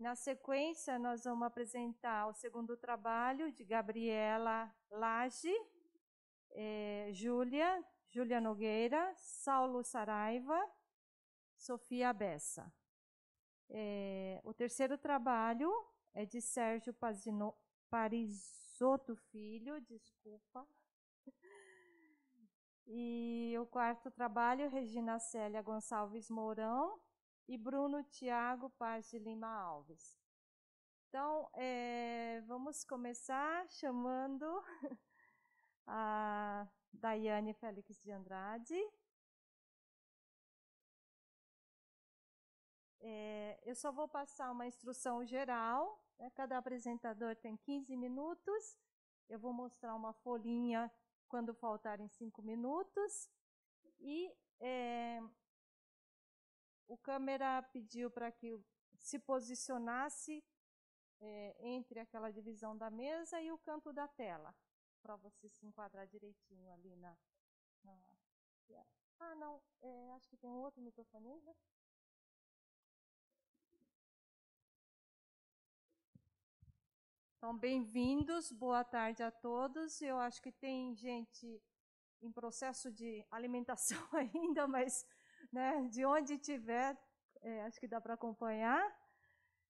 Na sequência, nós vamos apresentar o segundo trabalho de Gabriela Lage, Júlia Nogueira, Saulo Saraiva, Sofia Bessa. O terceiro trabalho é de Sérgio Parisotto Filho, desculpa. E o quarto trabalho, Regina Célia Gonçalves Mourão e Bruno Tiago Paz de Lima Alves. Então, vamos começar chamando a Daiane Félix de Andrade. Eu só vou passar uma instrução geral, né? Cada apresentador tem 15 minutos. Eu vou mostrar uma folhinha quando faltarem 5 minutos. E o câmera pediu para que se posicionasse entre aquela divisão da mesa e o canto da tela, para você se enquadrar direitinho ali na... Ah, não, acho que tem um outro microfone aí, né? Então, bem-vindos, boa tarde a todos. Eu acho que tem gente em processo de alimentação ainda, mas né, de onde tiver, acho que dá para acompanhar.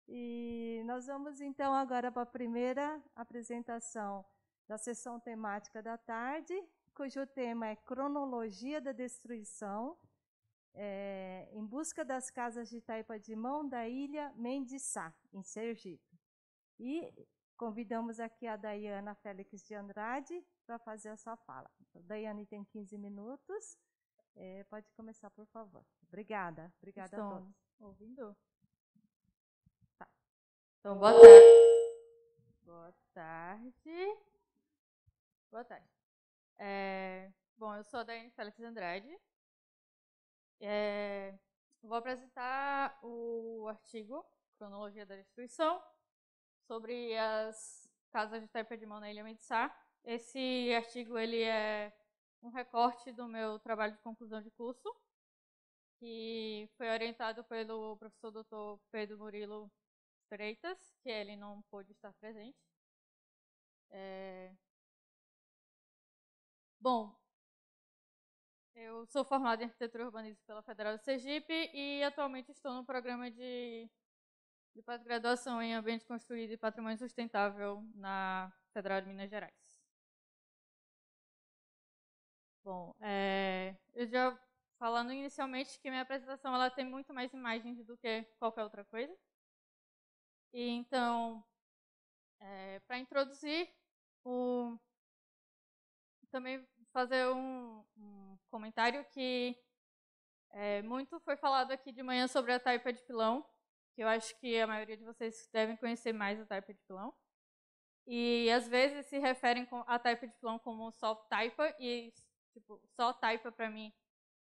E nós vamos então agora para a primeira apresentação da sessão temática da tarde, cujo tema é Cronologia da Destruição, em busca das casas de Taipa-de-Mão da ilha Mendiçá, em Sergipe. E convidamos aqui a Daiane Félix de Andrade para fazer a sua fala. Então, Daiane tem 15 minutos. Pode começar, por favor. Obrigada. Obrigada a todos. Ouvindo? Tá. Então, boa tarde. Boa tarde. Boa tarde. Bom, eu sou a Daiane Félix de Andrade. Vou apresentar o artigo Cronologia da Destruição sobre as casas de Taipa-de-Mão na Ilha Mendiçá. Esse artigo ele é um recorte do meu trabalho de conclusão de curso, que foi orientado pelo professor Dr. Pedro Murilo Freitas, que ele não pôde estar presente. Bom, eu sou formada em Arquitetura e Urbanismo pela Federal de Sergipe e atualmente estou no programa de pós-graduação em Ambiente Construído e Patrimônio Sustentável na Federal de Minas Gerais. Bom, eu já falando inicialmente que minha apresentação ela tem muito mais imagens do que qualquer outra coisa. E então, para introduzir, também fazer um comentário que muito foi falado aqui de manhã sobre a taipa de pilão, que eu acho que a maioria de vocês devem conhecer mais a taipa de pilão. E às vezes se referem à taipa de pilão como só taipa, e tipo, só taipa para mim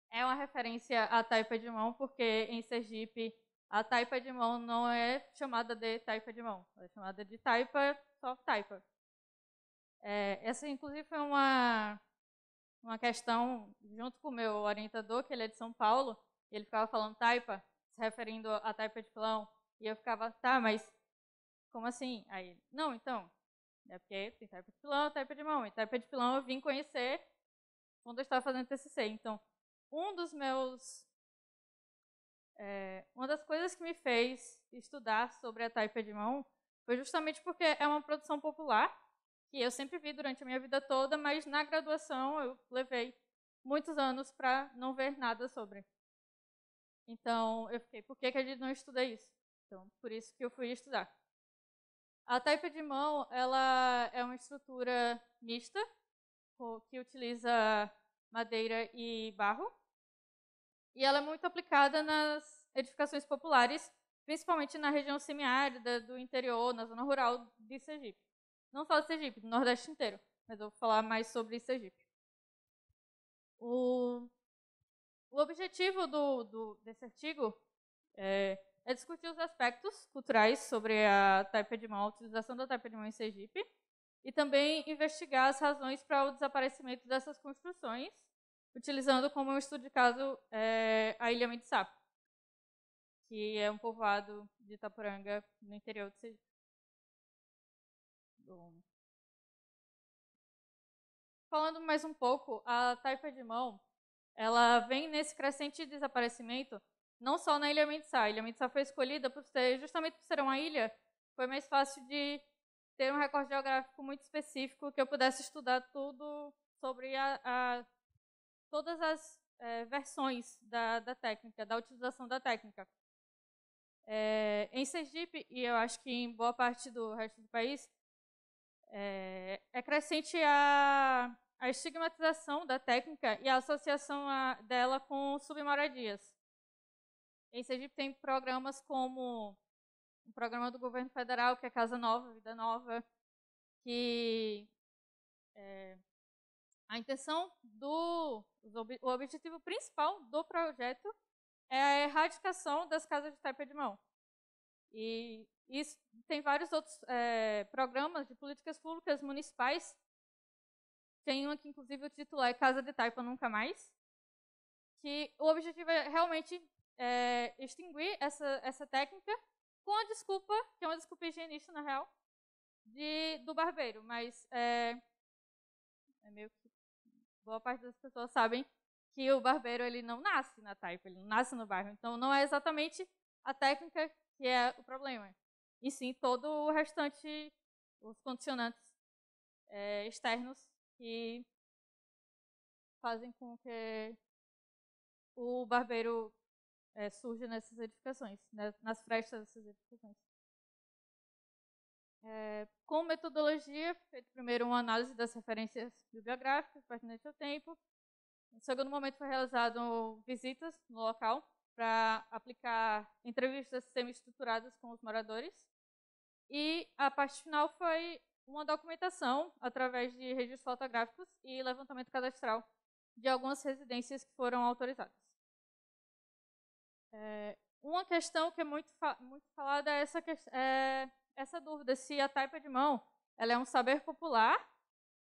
é uma referência à taipa de mão, porque em Sergipe a taipa de mão não é chamada de taipa de mão, é chamada de taipa, só taipa. Essa inclusive foi uma questão, junto com o meu orientador, que ele é de São Paulo, ele ficava falando taipa, se referindo à taipa de pilão, e eu ficava, tá, mas como assim? Aí, não, então, é porque tem taipa de pilão, taipa de mão, e taipa de pilão eu vim conhecer quando eu estava fazendo TCC. Então, uma das coisas que me fez estudar sobre a taipa de mão foi justamente porque é uma produção popular, que eu sempre vi durante a minha vida toda, mas na graduação eu levei muitos anos para não ver nada sobre. Então, eu fiquei, por que a gente não estuda isso? Então, por isso que eu fui estudar. A taipa de mão, ela é uma estrutura mista, que utiliza madeira e barro, e ela é muito aplicada nas edificações populares, principalmente na região semiárida do interior, na zona rural de Sergipe. Não só de Sergipe, do Nordeste inteiro, mas eu vou falar mais sobre Sergipe. O objetivo desse artigo é discutir os aspectos culturais sobre a taipa de mão, a utilização da taipa de mão em Sergipe, e também investigar as razões para o desaparecimento dessas construções, utilizando como um estudo de caso a Ilha Mendiçá, que é um povoado de Itaporanga, no interior de Sergipe. Falando mais um pouco, a taipa de mão, ela vem nesse crescente desaparecimento, não só na Ilha Mendesá. A Ilha Mendesá foi escolhida justamente por ser uma ilha, foi mais fácil de ter um recorte geográfico muito específico, que eu pudesse estudar tudo sobre todas as versões da técnica, da utilização da técnica. Em Sergipe, e eu acho que em boa parte do resto do país, é crescente a estigmatização da técnica e a associação dela com submoradias. Em Sergipe tem programas como o programa do governo federal, que é Casa Nova, Vida Nova, que a intenção o objetivo principal do projeto é a erradicação das casas de taipa de mão. E isso tem vários outros programas de políticas públicas municipais. Tem um que, inclusive, o título é Casa de Taipa Nunca Mais, que o objetivo é realmente extinguir essa técnica com a desculpa, que é uma desculpa higienista, na real, do barbeiro. Mas meio que boa parte das pessoas sabem que o barbeiro ele não nasce na taipa, ele não nasce no bairro. Então, não é exatamente a técnica que é o problema, e sim todo o restante, os condicionantes externos que fazem com que o barbeiro surja nessas edificações, nas frestas dessas edificações. Com metodologia, feito primeiro uma análise das referências bibliográficas pertinentes ao tempo. No segundo momento foi realizado visitas no local para aplicar entrevistas semi-estruturadas com os moradores. E a parte final foi uma documentação através de registros fotográficos e levantamento cadastral de algumas residências que foram autorizadas. Uma questão que é muito falada é essa dúvida se a taipa de mão ela é um saber popular,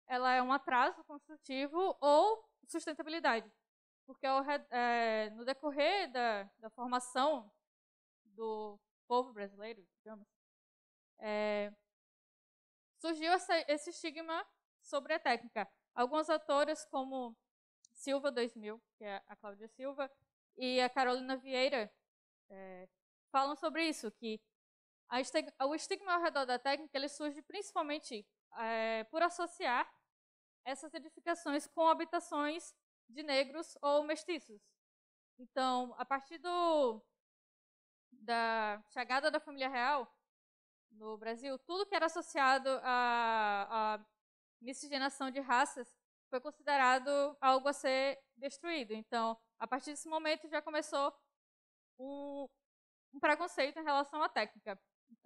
ela é um atraso construtivo ou sustentabilidade. Porque no decorrer da formação do povo brasileiro, digamos, surgiu esse estigma sobre a técnica. Algumas autoras, como Silva 2000, que é a Cláudia Silva, e a Carolina Vieira, falam sobre isso, que o estigma ao redor da técnica ele surge principalmente por associar essas edificações com habitações de negros ou mestiços. Então, a partir da chegada da família real no Brasil, tudo que era associado à miscigenação de raças foi considerado algo a ser destruído. Então, a partir desse momento já começou um preconceito em relação à técnica.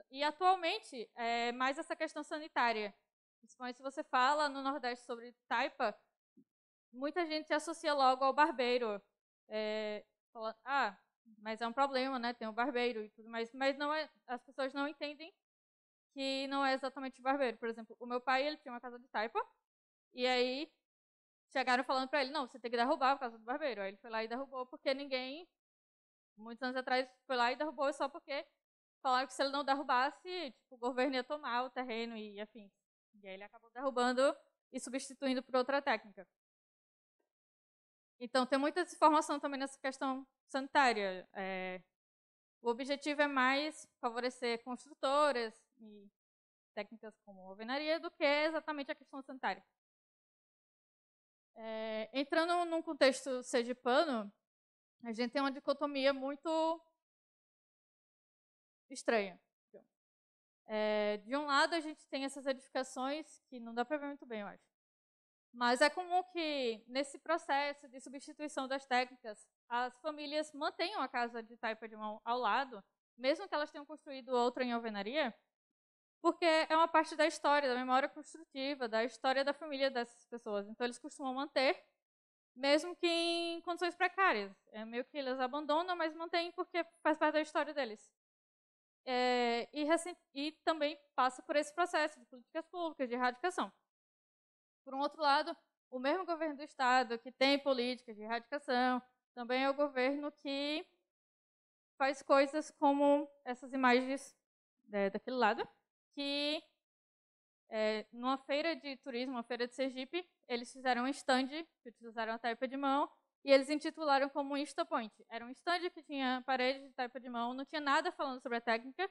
E atualmente é mais essa questão sanitária. Principalmente se você fala no Nordeste sobre taipa, muita gente se associa logo ao barbeiro. Falando, mas é um problema, né? Tem o barbeiro e tudo mais. Mas não as pessoas não entendem que não é exatamente o barbeiro. Por exemplo, o meu pai ele tinha uma casa de taipa, e aí chegaram falando para ele, não, você tem que derrubar a casa do barbeiro. Aí ele foi lá e derrubou, porque muitos anos atrás, foi lá e derrubou só porque falaram que se ele não derrubasse, tipo, o governo ia tomar o terreno e afins. E aí ele acabou derrubando e substituindo por outra técnica. Então, tem muita desinformação também nessa questão sanitária. O objetivo é mais favorecer construtoras e técnicas como alvenaria do que exatamente a questão sanitária. Entrando num contexto sergipano, a gente tem uma dicotomia muito estranha. De um lado, a gente tem essas edificações que não dá para ver muito bem, eu acho. Mas é comum que, nesse processo de substituição das técnicas, as famílias mantenham a casa de taipa de mão ao lado, mesmo que elas tenham construído outra em alvenaria, porque é uma parte da história, da memória construtiva, da história da família dessas pessoas. Então, eles costumam manter, mesmo que em condições precárias. É meio que eles abandonam, mas mantêm porque faz parte da história deles. E também passa por esse processo de políticas públicas, de erradicação. Por um outro lado, o mesmo governo do Estado que tem políticas de erradicação, também é o governo que faz coisas como essas imagens daquele lado, que numa feira de turismo, uma feira de Sergipe, eles fizeram um stand, que utilizaram a taipa de mão, e eles intitularam como InstaPoint. Era um stand que tinha parede de taipa de mão, não tinha nada falando sobre a técnica,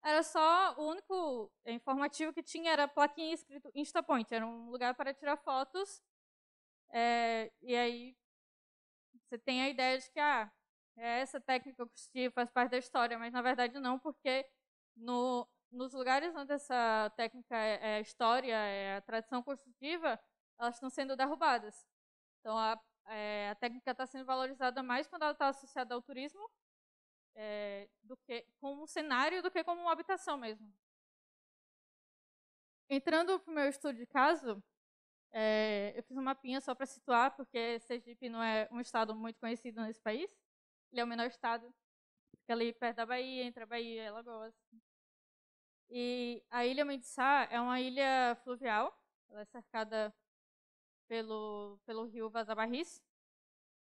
era só, o único informativo que tinha era a plaquinha escrito InstaPoint, era um lugar para tirar fotos, e aí você tem a ideia de que essa técnica construtiva faz parte da história, mas na verdade não, porque nos lugares onde essa técnica é a história, é a tradição construtiva, elas estão sendo derrubadas. Então a técnica está sendo valorizada mais quando ela está associada ao turismo, do que como um cenário, do que como uma habitação mesmo. Entrando para o meu estudo de caso, eu fiz um mapinha só para situar, porque Sergipe não é um estado muito conhecido nesse país. Ele é o menor estado, fica ali perto da Bahia, entre a Bahia e Alagoas. E a Ilha Mendissá é uma ilha fluvial, ela é cercada pelo rio Vaza-Barris.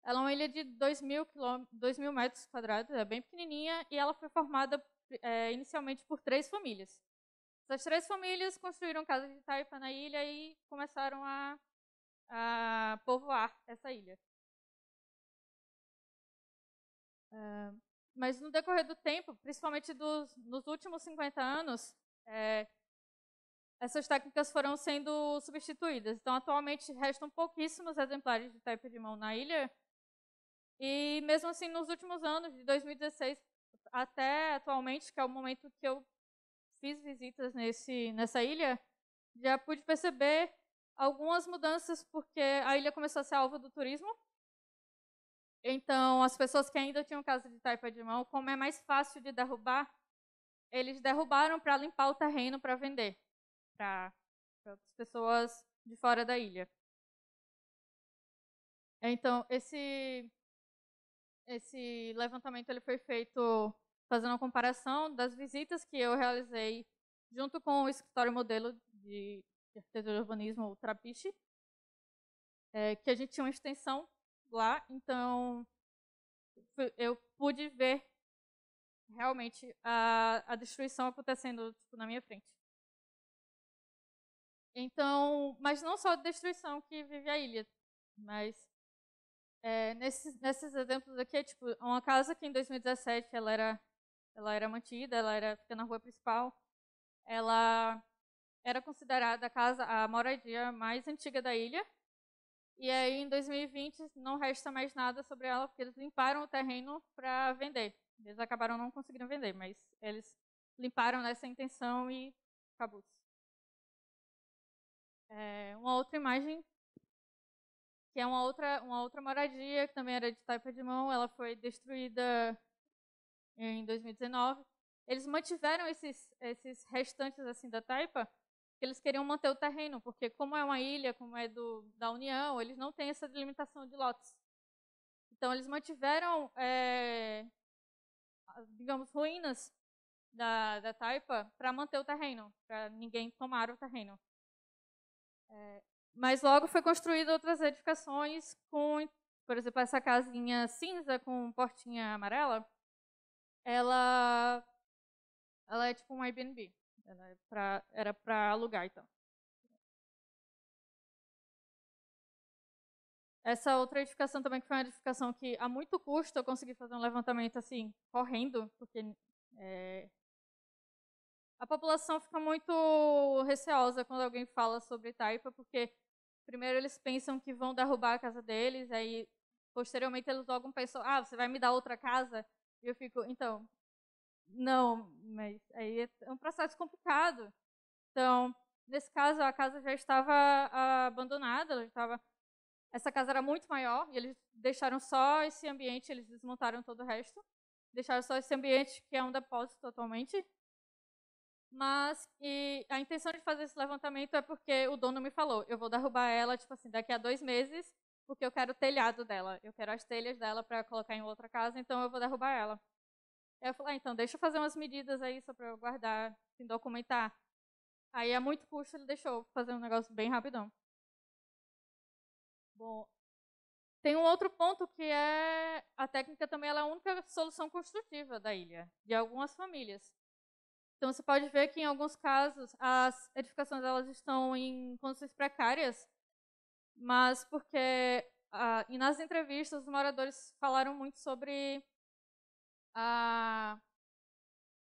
Ela é uma ilha de 2.000 metros quadrados, é bem pequenininha, e ela foi formada inicialmente por 3 famílias. Essas 3 famílias construíram casas de taipa na ilha e começaram a povoar essa ilha. Mas no decorrer do tempo, principalmente nos últimos 50 anos, essas técnicas foram sendo substituídas. Então, atualmente, restam pouquíssimos exemplares de taipa de mão na ilha. E mesmo assim, nos últimos anos, de 2016 até atualmente, que é o momento que eu fiz visitas nessa ilha, já pude perceber algumas mudanças, porque a ilha começou a ser alvo do turismo. Então, as pessoas que ainda tinham casa de taipa de mão, como é mais fácil de derrubar, eles derrubaram para limpar o terreno para vender para as pessoas de fora da ilha. Então, esse levantamento ele foi feito fazendo uma comparação das visitas que eu realizei junto com o escritório modelo de arquitetura e urbanismo, o Trapiche, que a gente tinha uma extensão lá, então eu pude ver realmente a destruição acontecendo na minha frente. Então, mas não só a destruição que vive a ilha, mas nesses exemplos aqui é tipo uma casa que em 2017 ela era mantida, fica na rua principal, ela era considerada a moradia mais antiga da ilha. E aí, em 2020, não resta mais nada sobre ela, porque eles limparam o terreno para vender. Eles acabaram não conseguindo vender, mas eles limparam nessa intenção e acabou. Uma outra imagem, que é uma outra moradia, que também era de taipa de mão, ela foi destruída em 2019. Eles mantiveram esses restantes assim da taipa, porque eles queriam manter o terreno, porque como é uma ilha, como é da União, eles não têm essa delimitação de lotes. Então eles mantiveram, digamos, ruínas da taipa para manter o terreno, para ninguém tomar o terreno. Mas logo foi construída outras edificações com, por exemplo, essa casinha cinza com portinha amarela, ela é tipo um Airbnb. Era para alugar, então. Essa outra edificação também, que foi uma edificação que a muito custo eu consegui fazer um levantamento assim, correndo, porque a população fica muito receosa quando alguém fala sobre taipa, porque primeiro eles pensam que vão derrubar a casa deles, aí posteriormente eles logo pensam, você vai me dar outra casa? E eu fico, então, não, mas aí é um processo complicado. Então, nesse caso, a casa já estava abandonada, essa casa era muito maior, e eles deixaram só esse ambiente, eles desmontaram todo o resto, deixaram só esse ambiente, que é um depósito atualmente. Mas a intenção de fazer esse levantamento é porque o dono me falou, eu vou derrubar ela, tipo assim, daqui a 2 meses, porque eu quero o telhado dela, eu quero as telhas dela para colocar em outra casa, então eu vou derrubar ela. Aí eu falei, então deixa eu fazer umas medidas aí só para eu guardar, assim, documentar. Aí a muito custo ele deixou fazer um negócio bem rapidão. Bom, Tem um outro ponto que é a técnica também ela é a única solução construtiva da ilha, de algumas famílias. Então você pode ver que em alguns casos as edificações elas estão em condições precárias, mas porque e nas entrevistas os moradores falaram muito sobre a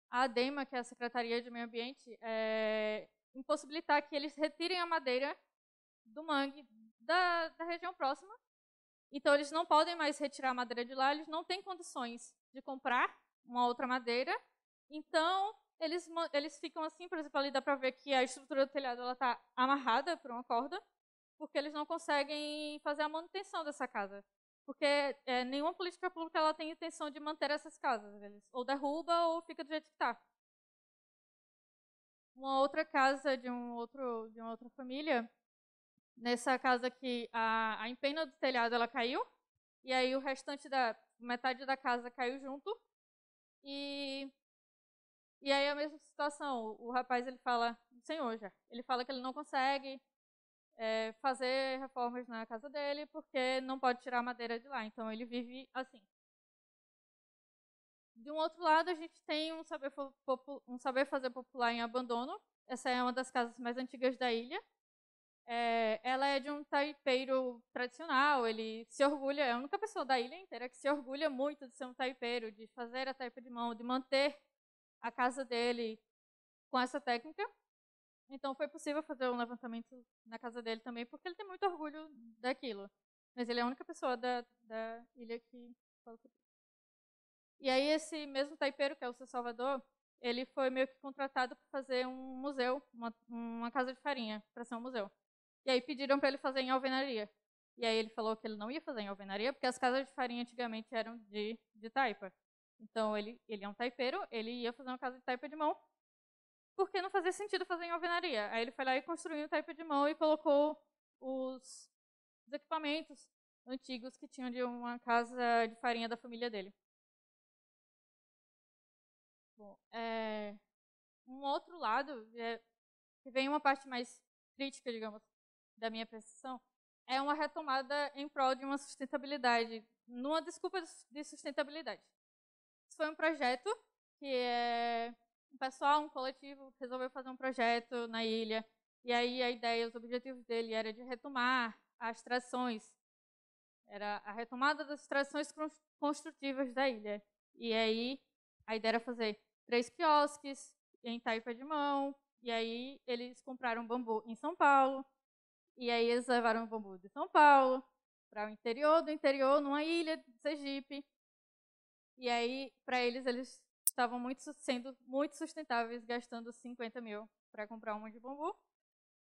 ADEMA, que é a Secretaria de Meio Ambiente, impossibilitar que eles retirem a madeira do mangue da região próxima. Então, eles não podem mais retirar a madeira de lá, eles não têm condições de comprar uma outra madeira. Então, eles ficam assim, por exemplo, ali dá para ver que a estrutura do telhado está amarrada por uma corda, porque eles não conseguem fazer a manutenção dessa casa. Porque nenhuma política pública ela tem intenção de manter essas casas. Eles ou derruba ou fica do jeito que está. Uma outra casa de uma outra família, nessa casa aqui, a empena do telhado ela caiu, e aí o restante metade da casa caiu junto, e aí a mesma situação, o rapaz ele fala, o senhor já, ele fala que ele não consegue fazer reformas na casa dele porque não pode tirar a madeira de lá, então ele vive assim. De um outro lado, a gente tem um saber fazer popular em abandono. Essa é uma das casas mais antigas da ilha. Ela é de um taipeiro tradicional, ele se orgulha, é a única pessoa da ilha inteira que se orgulha muito de ser um taipeiro, de fazer a taipa de mão, de manter a casa dele com essa técnica. Então foi possível fazer um levantamento na casa dele também, porque ele tem muito orgulho daquilo. Mas ele é a única pessoa da ilha que fala sobre isso. E aí esse mesmo taipeiro, que é o seu Salvador, ele foi meio que contratado para fazer um museu, uma casa de farinha, para ser um museu. E aí pediram para ele fazer em alvenaria. E aí ele falou que ele não ia fazer em alvenaria, porque as casas de farinha antigamente eram de taipa. Então ele é um taipeiro, ele ia fazer uma casa de taipa de mão, porque não fazia sentido fazer em alvenaria. Aí ele foi lá e construiu um taipa de mão e colocou os equipamentos antigos que tinham de uma casa de farinha da família dele. Bom, um outro lado, que vem uma parte mais crítica, digamos, da minha percepção, é uma retomada em prol de uma sustentabilidade, numa desculpa de sustentabilidade. Isso foi um projeto que um pessoal, um coletivo, resolveu fazer um projeto na ilha, e aí a ideia, os objetivos dele era de retomar as tradições, era a retomada das tradições construtivas da ilha. E aí a ideia era fazer 3 quiosques em taipa de mão, e aí eles compraram bambu em São Paulo, e aí eles levaram o bambu de São Paulo para o interior do interior, numa ilha de Sergipe. E aí, para eles estavam sendo muito sustentáveis, gastando 50 mil para comprar um monte de bambu.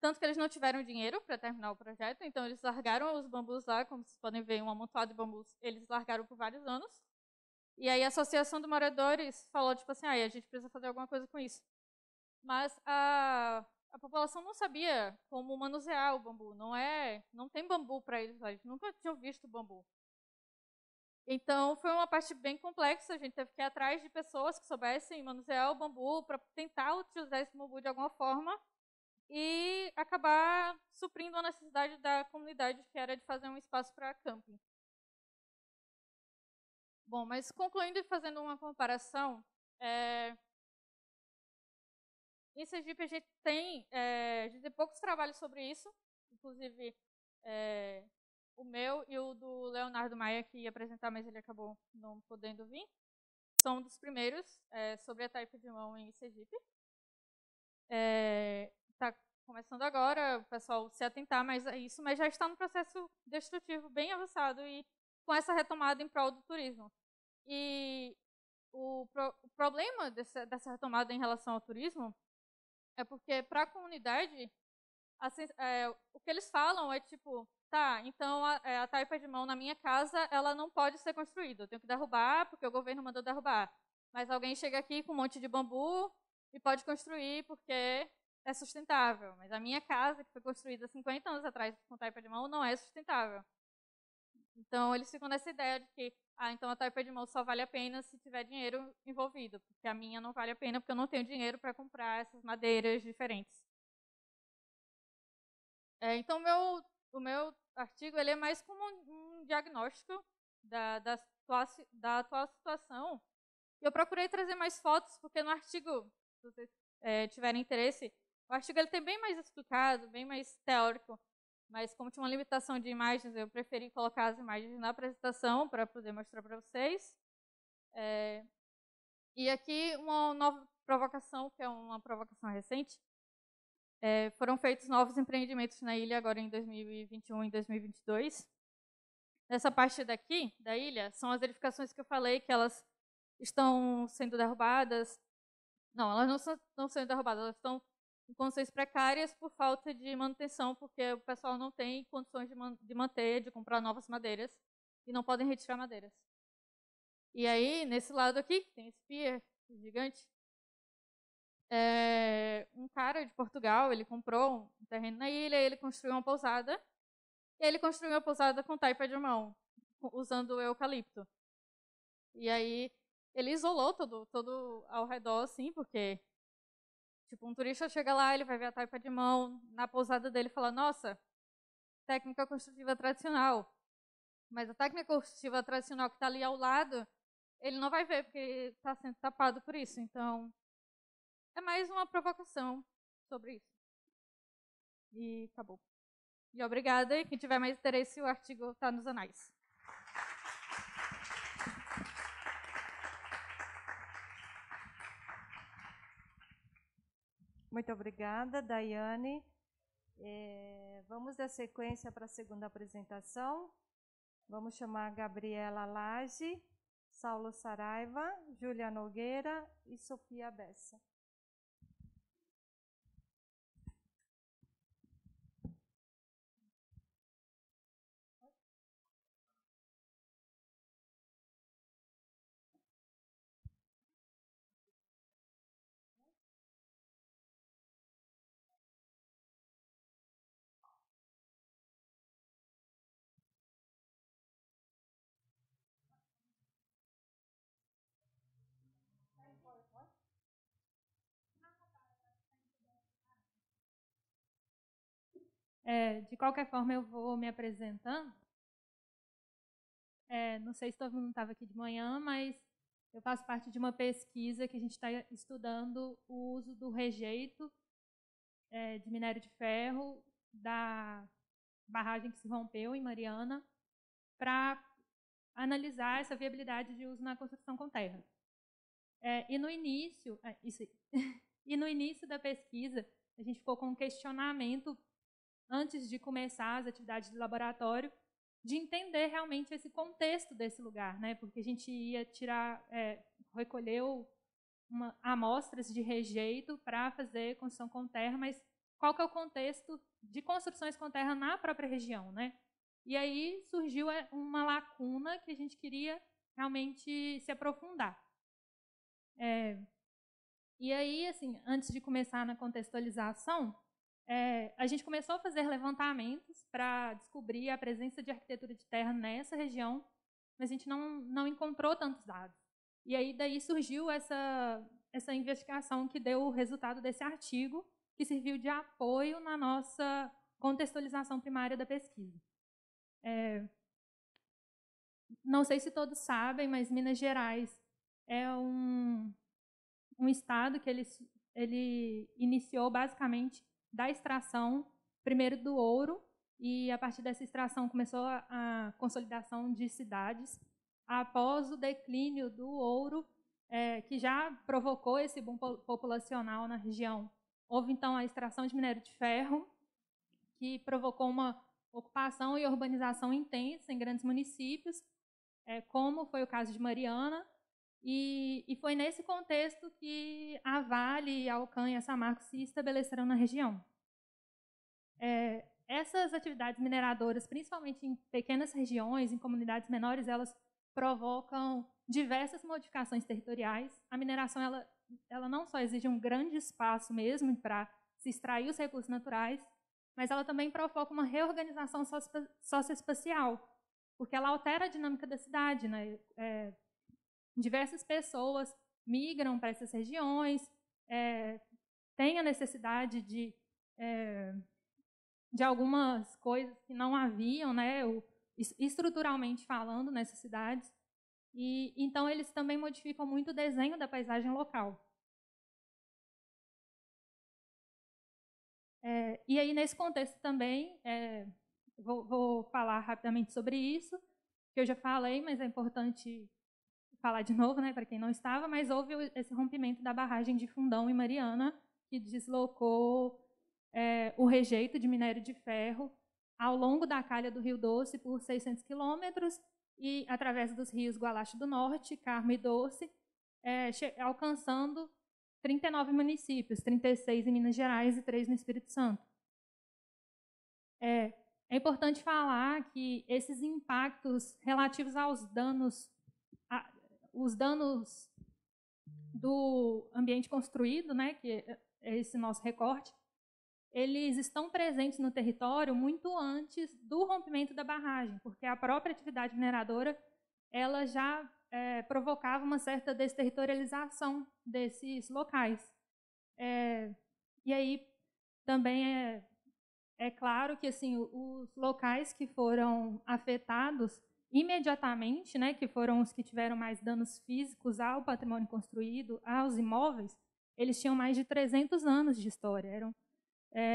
Tanto que eles não tiveram dinheiro para terminar o projeto, então eles largaram os bambus lá, como vocês podem ver, um amontoado de bambus, eles largaram por vários anos. E aí a Associação de Moradores falou, tipo assim, a gente precisa fazer alguma coisa com isso. Mas a população não sabia como manusear o bambu, não tem bambu para eles lá, eles nunca tinham visto bambu. Então, foi uma parte bem complexa, a gente teve que ir atrás de pessoas que soubessem manusear o bambu para tentar utilizar esse bambu de alguma forma e acabar suprindo a necessidade da comunidade, que era de fazer um espaço para camping. Bom, mas concluindo e fazendo uma comparação, em Sergipe a gente tem poucos trabalhos sobre isso, inclusive o meu e o do Leonardo Maia, que ia apresentar, mas ele acabou não podendo vir, são um dos primeiros sobre a taipa de mão em Sergipe. Está começando agora, o pessoal se atentar mais a isso, mas já está no processo destrutivo bem avançado e com essa retomada em prol do turismo. E o problema dessa retomada em relação ao turismo é porque, para a comunidade, assim, o que eles falam é tipo, tá, então a taipa de mão na minha casa ela não pode ser construída, eu tenho que derrubar porque o governo mandou derrubar. Mas alguém chega aqui com um monte de bambu e pode construir porque é sustentável. Mas a minha casa, que foi construída 50 anos atrás com taipa de mão, não é sustentável. Então eles ficam nessa ideia de que, então a taipa de mão só vale a pena se tiver dinheiro envolvido, porque a minha não vale a pena porque eu não tenho dinheiro para comprar essas madeiras diferentes. Então artigo ele é mais como um diagnóstico da atual situação. Eu procurei trazer mais fotos, porque no artigo, se vocês tiverem interesse, o artigo ele tem bem mais explicado, bem mais teórico, mas como tinha uma limitação de imagens, eu preferi colocar as imagens na apresentação para poder mostrar para vocês. E aqui uma nova provocação, que é uma provocação recente. Foram feitos novos empreendimentos na ilha agora em 2021 e 2022. Nessa parte daqui da ilha, são as edificações que eu falei que elas estão sendo derrubadas. Não, elas não estão sendo derrubadas, elas estão em condições precárias por falta de manutenção, porque o pessoal não tem condições de manter, de comprar novas madeiras, e não podem retirar madeiras. E aí, nesse lado aqui, tem esse pier gigante. Um cara de Portugal, ele comprou um terreno na ilha, ele construiu uma pousada, e ele construiu uma pousada com taipa de mão, usando o eucalipto. E aí, ele isolou todo ao redor, assim, porque tipo, um turista chega lá, ele vai ver a taipa de mão na pousada dele e fala, nossa, técnica construtiva tradicional. Mas a técnica construtiva tradicional que está ali ao lado, ele não vai ver, porque está sendo tapado por isso. Então, é mais uma provocação sobre isso. E acabou. E obrigada. E quem tiver mais interesse, o artigo está nos anais. Muito obrigada, Daiane. Vamos dar sequência para a segunda apresentação. Vamos chamar a Gabriela Lage, Saulo Saraiva, Júlia Nogueira e Sofia Bessa. De qualquer forma, eu vou me apresentando. Não sei se todo mundo estava aqui de manhã, mas eu faço parte de uma pesquisa que a gente está estudando o uso do rejeito de minério de ferro da barragem que se rompeu em Mariana para analisar essa viabilidade de uso na construção com terra. E no início da pesquisa, a gente ficou com um questionamento antes de começar as atividades de laboratório, de entender realmente esse contexto desse lugar, né? Porque a gente ia recolheu amostras de rejeito para fazer construção com terra, mas qual que é o contexto de construções com terra na própria região, né? E aí surgiu uma lacuna que a gente queria realmente se aprofundar. E aí, assim, antes de começar na contextualização, a gente começou a fazer levantamentos para descobrir a presença de arquitetura de terra nessa região, mas a gente não encontrou tantos dados. E aí daí surgiu essa investigação que deu o resultado desse artigo, que serviu de apoio na nossa contextualização primária da pesquisa. Não sei se todos sabem, mas Minas Gerais é um estado que ele iniciou basicamente da extração, primeiro do ouro, e a partir dessa extração começou a consolidação de cidades. Após o declínio do ouro, que já provocou esse boom populacional na região, houve então a extração de minério de ferro, que provocou uma ocupação e urbanização intensa em grandes municípios, como foi o caso de Mariana, e foi nesse contexto que a Vale, a Alcan e a Samarco se estabeleceram na região. Essas atividades mineradoras, principalmente em pequenas regiões, em comunidades menores, elas provocam diversas modificações territoriais. A mineração ela não só exige um grande espaço mesmo para se extrair os recursos naturais, mas ela também provoca uma reorganização socioespacial, porque ela altera a dinâmica da cidade, né? Diversas pessoas migram para essas regiões, têm a necessidade de de algumas coisas que não haviam, né, estruturalmente falando, nessas cidades. E então eles também modificam muito o desenho da paisagem local. E aí, nesse contexto também, vou falar rapidamente sobre isso, que eu já falei, mas é importante falar de novo, né, para quem não estava, mas houve esse rompimento da barragem de Fundão em Mariana, que deslocou o rejeito de minério de ferro ao longo da calha do Rio Doce por 600 quilômetros e através dos rios Gualache do Norte, Carmo e Doce, alcançando 39 municípios, 36 em Minas Gerais e 3 no Espírito Santo. É importante falar que esses impactos relativos aos danos, os danos do ambiente construído, né, que é esse nosso recorte, eles estão presentes no território muito antes do rompimento da barragem, porque a própria atividade mineradora ela já provocava uma certa desterritorialização desses locais. E aí também é claro que assim, os locais que foram afetados imediatamente, né, que foram os que tiveram mais danos físicos ao patrimônio construído, aos imóveis, eles tinham mais de 300 anos de história.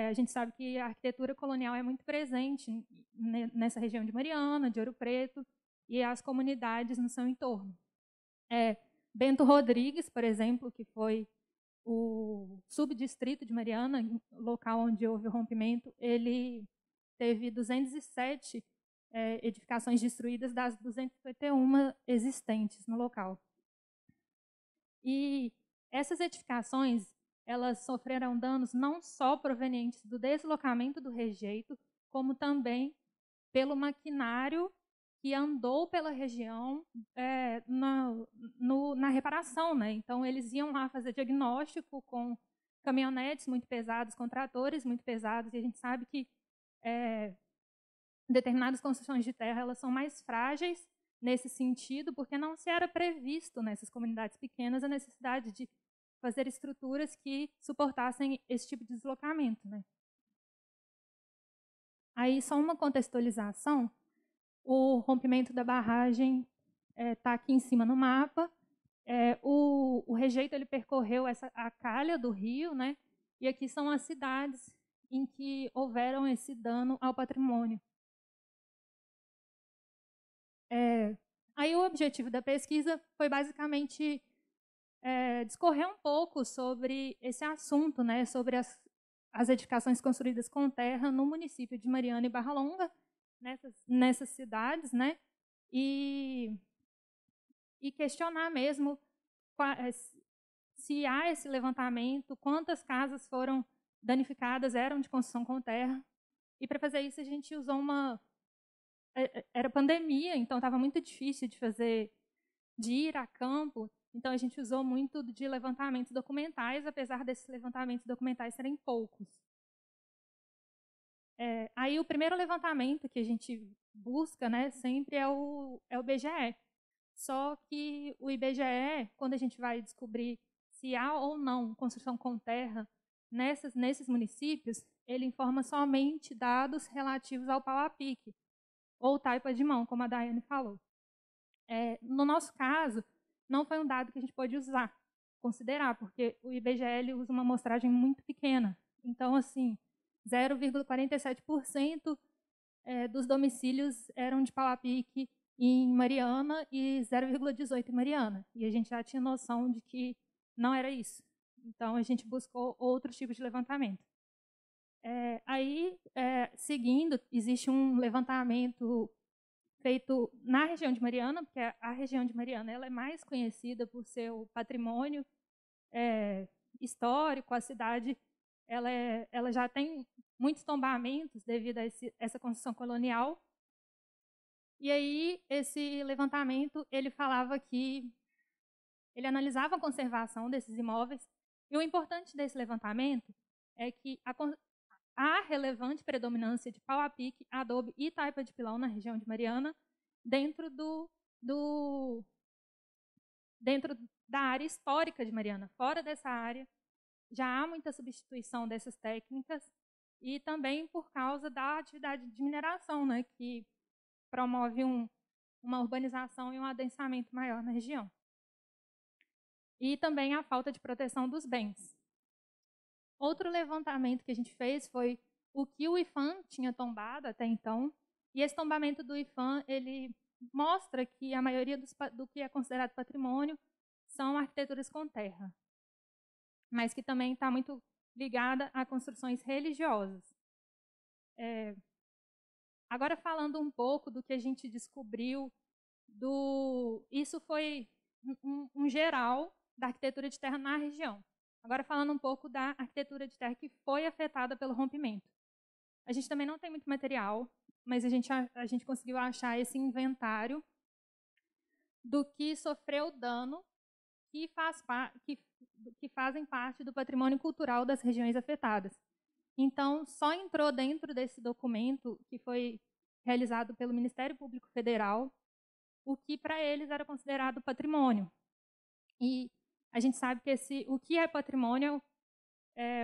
A gente sabe que a arquitetura colonial é muito presente nessa região de Mariana, de Ouro Preto, e as comunidades no seu entorno. Bento Rodrigues, por exemplo, que foi o subdistrito de Mariana, local onde houve o rompimento, ele teve 207 edificações destruídas das 251 existentes no local. E essas edificações, elas sofreram danos não só provenientes do deslocamento do rejeito, como também pelo maquinário que andou pela região na reparação, né? Então, eles iam lá fazer diagnóstico com caminhonetes muito pesados, com tratores muito pesados, e a gente sabe que determinadas construções de terra elas são mais frágeis nesse sentido, porque não se era previsto nessas comunidades pequenas a necessidade de fazer estruturas que suportassem esse tipo de deslocamento, né? Aí, só uma contextualização, o rompimento da barragem está aqui em cima no mapa. O rejeito ele percorreu a calha do rio, né? E aqui são as cidades em que houveram esse dano ao patrimônio. Aí o objetivo da pesquisa foi basicamente discorrer um pouco sobre esse assunto, né? Sobre as edificações construídas com terra no município de Mariana e Barra Longa, nessas cidades, né? E questionar mesmo se há esse levantamento, quantas casas foram danificadas, eram de construção com terra. E para fazer isso a gente usou era pandemia, então estava muito difícil de ir a campo, então a gente usou muito de levantamentos documentais, apesar desses levantamentos documentais serem poucos. Aí o primeiro levantamento que a gente busca, né, sempre é o IBGE. Só que o IBGE, quando a gente vai descobrir se há ou não construção com terra nesses municípios, ele informa somente dados relativos ao pau a pique, ou taipa de mão, como a Daiane falou. No nosso caso, não foi um dado que a gente pôde considerar, porque o IBGE usa uma amostragem muito pequena. Então, assim, 0,47% dos domicílios eram de pau a pique em Mariana e 0,18% em Mariana. E a gente já tinha noção de que não era isso. Então, a gente buscou outros tipos de levantamento. Seguindo, existe um levantamento feito na região de Mariana, porque a região de Mariana ela é mais conhecida por seu patrimônio histórico. A cidade ela já tem muitos tombamentos devido a essa construção colonial. E aí, esse levantamento, ele falava que ele analisava a conservação desses imóveis, e o importante desse levantamento é que há relevante predominância de pau a pique, adobe e taipa de pilão na região de Mariana, dentro da área histórica de Mariana. Fora dessa área, já há muita substituição dessas técnicas, e também por causa da atividade de mineração, né, que promove uma urbanização e um adensamento maior na região. E também a falta de proteção dos bens. Outro levantamento que a gente fez foi o que o IPHAN tinha tombado até então, e esse tombamento do IPHAN, ele mostra que a maioria do que é considerado patrimônio são arquiteturas com terra, mas que também está muito ligada a construções religiosas. Agora, falando um pouco do que a gente descobriu, isso foi um geral da arquitetura de terra na região. Agora, falando um pouco da arquitetura de terra que foi afetada pelo rompimento. A gente também não tem muito material, mas a gente conseguiu achar esse inventário do que sofreu dano que fazem parte do patrimônio cultural das regiões afetadas. Então, só entrou dentro desse documento, que foi realizado pelo Ministério Público Federal, o que para eles era considerado patrimônio. E a gente sabe que o que é patrimônio,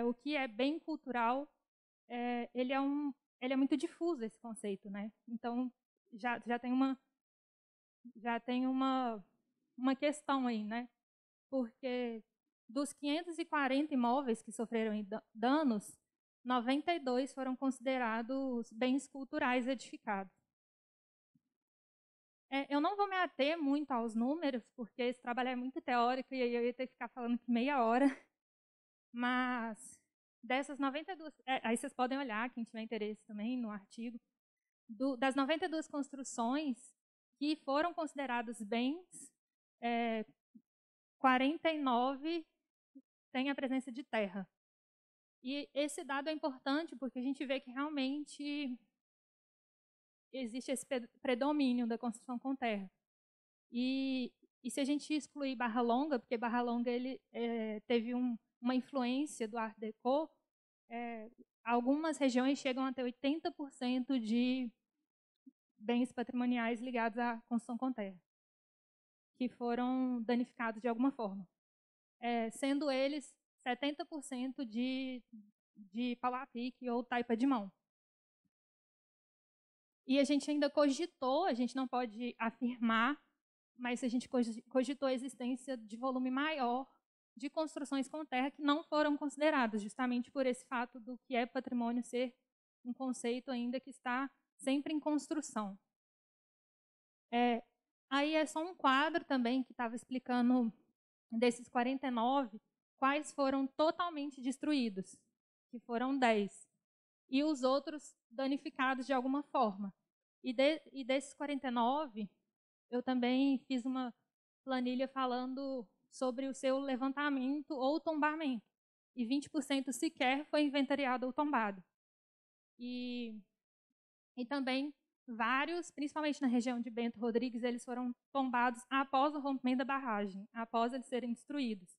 o que é bem cultural, ele é muito difuso, esse conceito, né? Então, já tem uma questão aí, né? Porque dos 540 imóveis que sofreram danos, 92 foram considerados bens culturais edificados. Eu não vou me ater muito aos números, porque esse trabalho é muito teórico e aí eu ia ter que ficar falando aqui meia hora. Mas dessas 92, aí vocês podem olhar, quem tiver interesse também, no artigo, das 92 construções que foram considerados bens, 49 têm a presença de terra. E esse dado é importante porque a gente vê que realmente existe esse predomínio da construção com terra. E se a gente excluir Barra Longa, porque Barra Longa ele teve uma influência do Art Deco, algumas regiões chegam a ter 80% de bens patrimoniais ligados à construção com terra, que foram danificados de alguma forma, sendo eles 70% de pau a pique ou taipa de mão. E a gente ainda cogitou, a gente não pode afirmar, mas a gente cogitou a existência de volume maior de construções com terra que não foram consideradas, justamente por esse fato do que é patrimônio ser um conceito ainda que está sempre em construção. Aí é só um quadro também que estava explicando desses 49, quais foram totalmente destruídos, que foram 10, e os outros danificados de alguma forma. E desses 49, eu também fiz uma planilha falando sobre o seu levantamento ou tombamento, e 20% sequer foi inventariado ou tombado. E também vários, principalmente na região de Bento Rodrigues, eles foram tombados após o rompimento da barragem, após eles serem destruídos.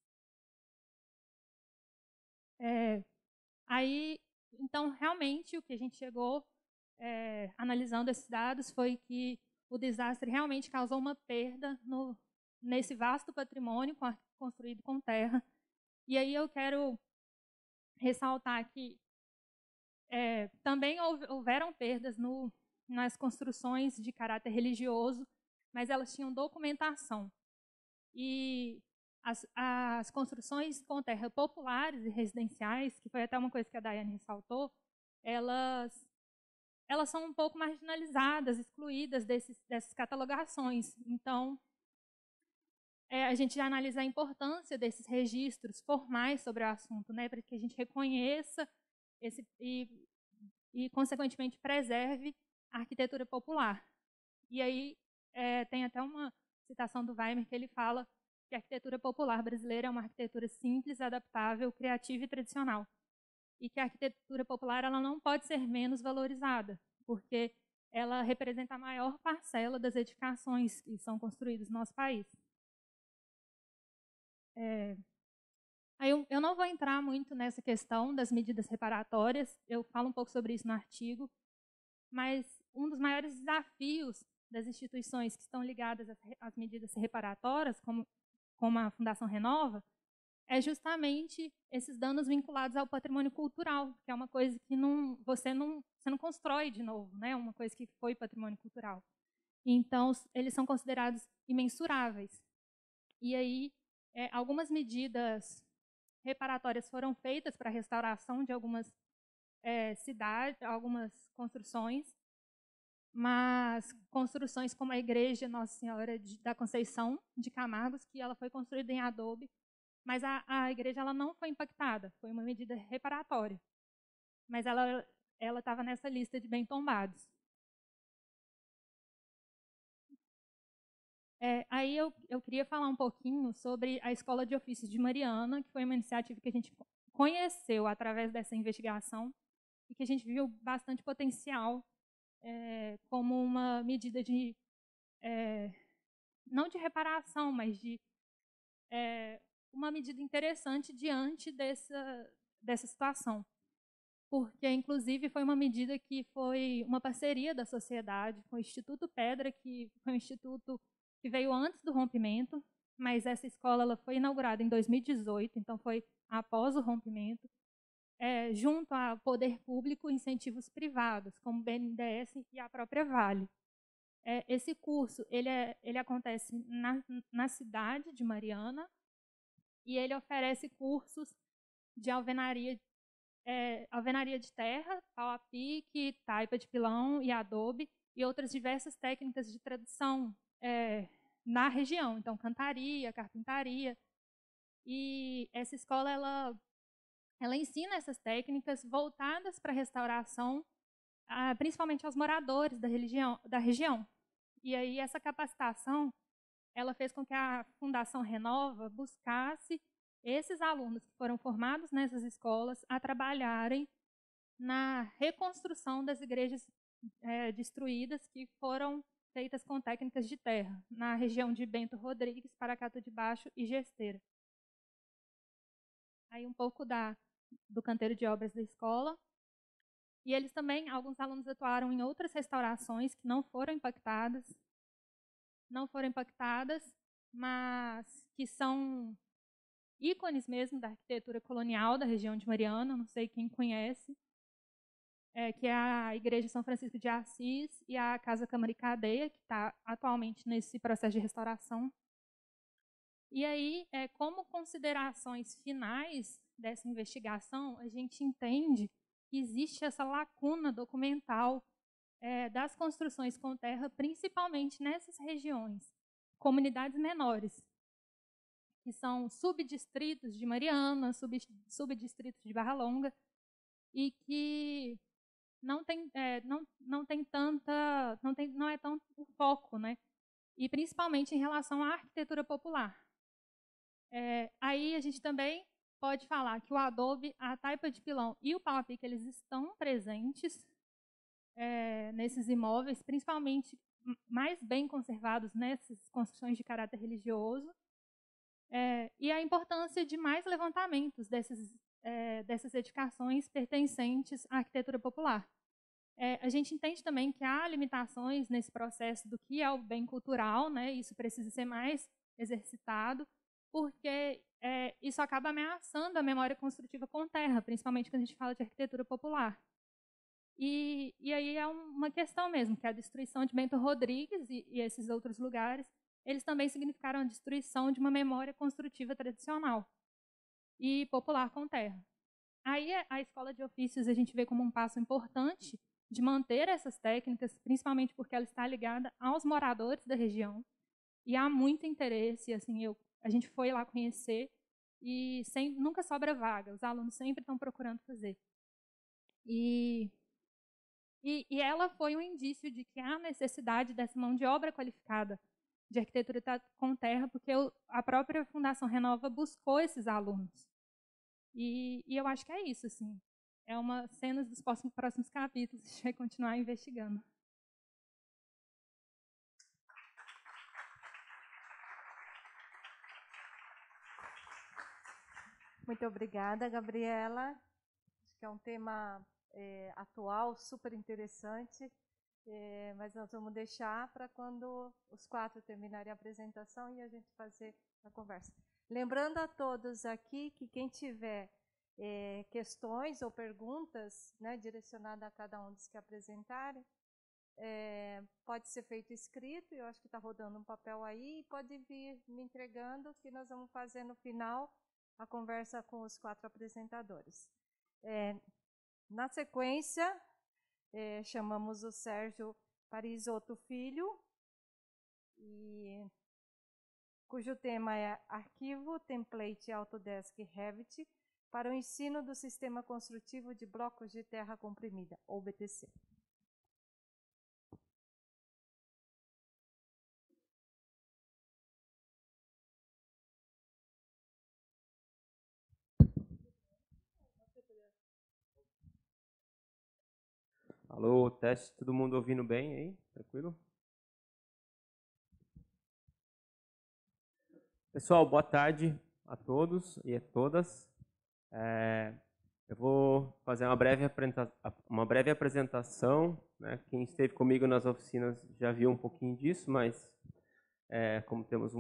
Então, realmente, o que a gente chegou analisando esses dados foi que o desastre realmente causou uma perda nesse vasto patrimônio construído com terra. E aí eu quero ressaltar que também houveram perdas nas construções de caráter religioso, mas elas tinham documentação. E as construções com terra populares e residenciais, que foi até uma coisa que a Daiane ressaltou, elas são um pouco marginalizadas, excluídas dessas catalogações. Então, a gente já analisa a importância desses registros formais sobre o assunto, né, para que a gente reconheça e, consequentemente, preserve a arquitetura popular. E aí tem até uma citação do Weimar que ele fala que a arquitetura popular brasileira é uma arquitetura simples, adaptável, criativa e tradicional. E que a arquitetura popular ela não pode ser menos valorizada, porque ela representa a maior parcela das edificações que são construídas no nosso país. Eu não vou entrar muito nessa questão das medidas reparatórias, eu falo um pouco sobre isso no artigo, mas um dos maiores desafios das instituições que estão ligadas às medidas reparatórias, como a Fundação Renova, é justamente esses danos vinculados ao patrimônio cultural, que é uma coisa que você não constrói de novo, né? Uma coisa que foi patrimônio cultural. Então, eles são considerados imensuráveis. E aí, algumas medidas reparatórias foram feitas para a restauração de algumas cidades, algumas construções, mas construções como a Igreja Nossa Senhora da Conceição de Camargos, que ela foi construída em adobe, mas a igreja ela não foi impactada, foi uma medida reparatória. Mas ela estava nessa lista de bem tombados. Aí eu queria falar um pouquinho sobre a Escola de Ofícios de Mariana, que foi uma iniciativa que a gente conheceu através dessa investigação e que a gente viu bastante potencial como uma medida de, não de reparação, mas de uma medida interessante diante dessa situação. Porque, inclusive, foi uma medida que foi uma parceria da sociedade com o Instituto Pedra, que foi um instituto que veio antes do rompimento, mas essa escola ela foi inaugurada em 2018, então foi após o rompimento, junto ao poder público e incentivos privados, como o BNDES e a própria Vale. Esse curso ele acontece na cidade de Mariana, e ele oferece cursos de alvenaria de terra, pau a pique, taipa de pilão e adobe, e outras diversas técnicas de tradução na região. Então, cantaria, carpintaria. E essa escola ela ensina essas técnicas voltadas para a restauração, principalmente aos moradores da região. E aí essa capacitação ela fez com que a Fundação Renova buscasse esses alunos que foram formados nessas escolas a trabalharem na reconstrução das igrejas destruídas que foram feitas com técnicas de terra, na região de Bento Rodrigues, Paracatu de Baixo e Gesteira. Aí um pouco do canteiro de obras da escola. E eles também, alguns alunos atuaram em outras restaurações que não foram impactadas, mas que são ícones mesmo da arquitetura colonial da região de Mariana, não sei quem conhece, que é a Igreja São Francisco de Assis e a Casa Câmara e Cadeia, que está atualmente nesse processo de restauração. E aí, como considerações finais dessa investigação, a gente entende que existe essa lacuna documental das construções com terra, principalmente nessas regiões, comunidades menores, que são subdistritos de Mariana, subdistritos de Barra Longa, e que não é tão o foco, né? E principalmente em relação à arquitetura popular. Aí a gente também pode falar que o adobe, a taipa de pilão e o pau-a-pique eles estão presentes nesses imóveis, principalmente mais bem conservados nessas construções de caráter religioso, e a importância de mais levantamentos dessas edificações pertencentes à arquitetura popular. A gente entende também que há limitações nesse processo do que é o bem cultural, né? Isso precisa ser mais exercitado, porque isso acaba ameaçando a memória construtiva com terra, principalmente quando a gente fala de arquitetura popular. E aí é uma questão mesmo, que a destruição de Bento Rodrigues e esses outros lugares, eles também significaram a destruição de uma memória construtiva tradicional e popular com terra. Aí a Escola de Ofícios a gente vê como um passo importante de manter essas técnicas, principalmente porque ela está ligada aos moradores da região, e há muito interesse, assim, a gente foi lá conhecer, e nunca sobra vaga, os alunos sempre estão procurando fazer. E ela foi um indício de que há necessidade dessa mão de obra qualificada de arquitetura com terra, porque a própria Fundação Renova buscou esses alunos. E eu acho que é isso, assim. É uma cena dos próximos capítulos, a gente vai continuar investigando. Muito obrigada, Gabriela. Acho que é um tema atual, super interessante, mas nós vamos deixar para quando os 4 terminarem a apresentação e a gente fazer a conversa. Lembrando a todos aqui que quem tiver questões ou perguntas, né, direcionadas a cada um dos que apresentarem, pode ser feito escrito, eu acho que está rodando um papel aí, e pode vir me entregando, que nós vamos fazer no final a conversa com os 4 apresentadores. Na sequência, chamamos o Sérgio Parisotto Filho, cujo tema é Arquivo Template Autodesk Revit para o ensino do Sistema Construtivo de Blocos de Terra Comprimida, ou BTC. Alô, teste, todo mundo ouvindo bem aí? Tranquilo? Pessoal, boa tarde a todos e a todas. Eu vou fazer uma breve apresentação, né? Quem esteve comigo nas oficinas já viu um pouquinho disso, mas como temos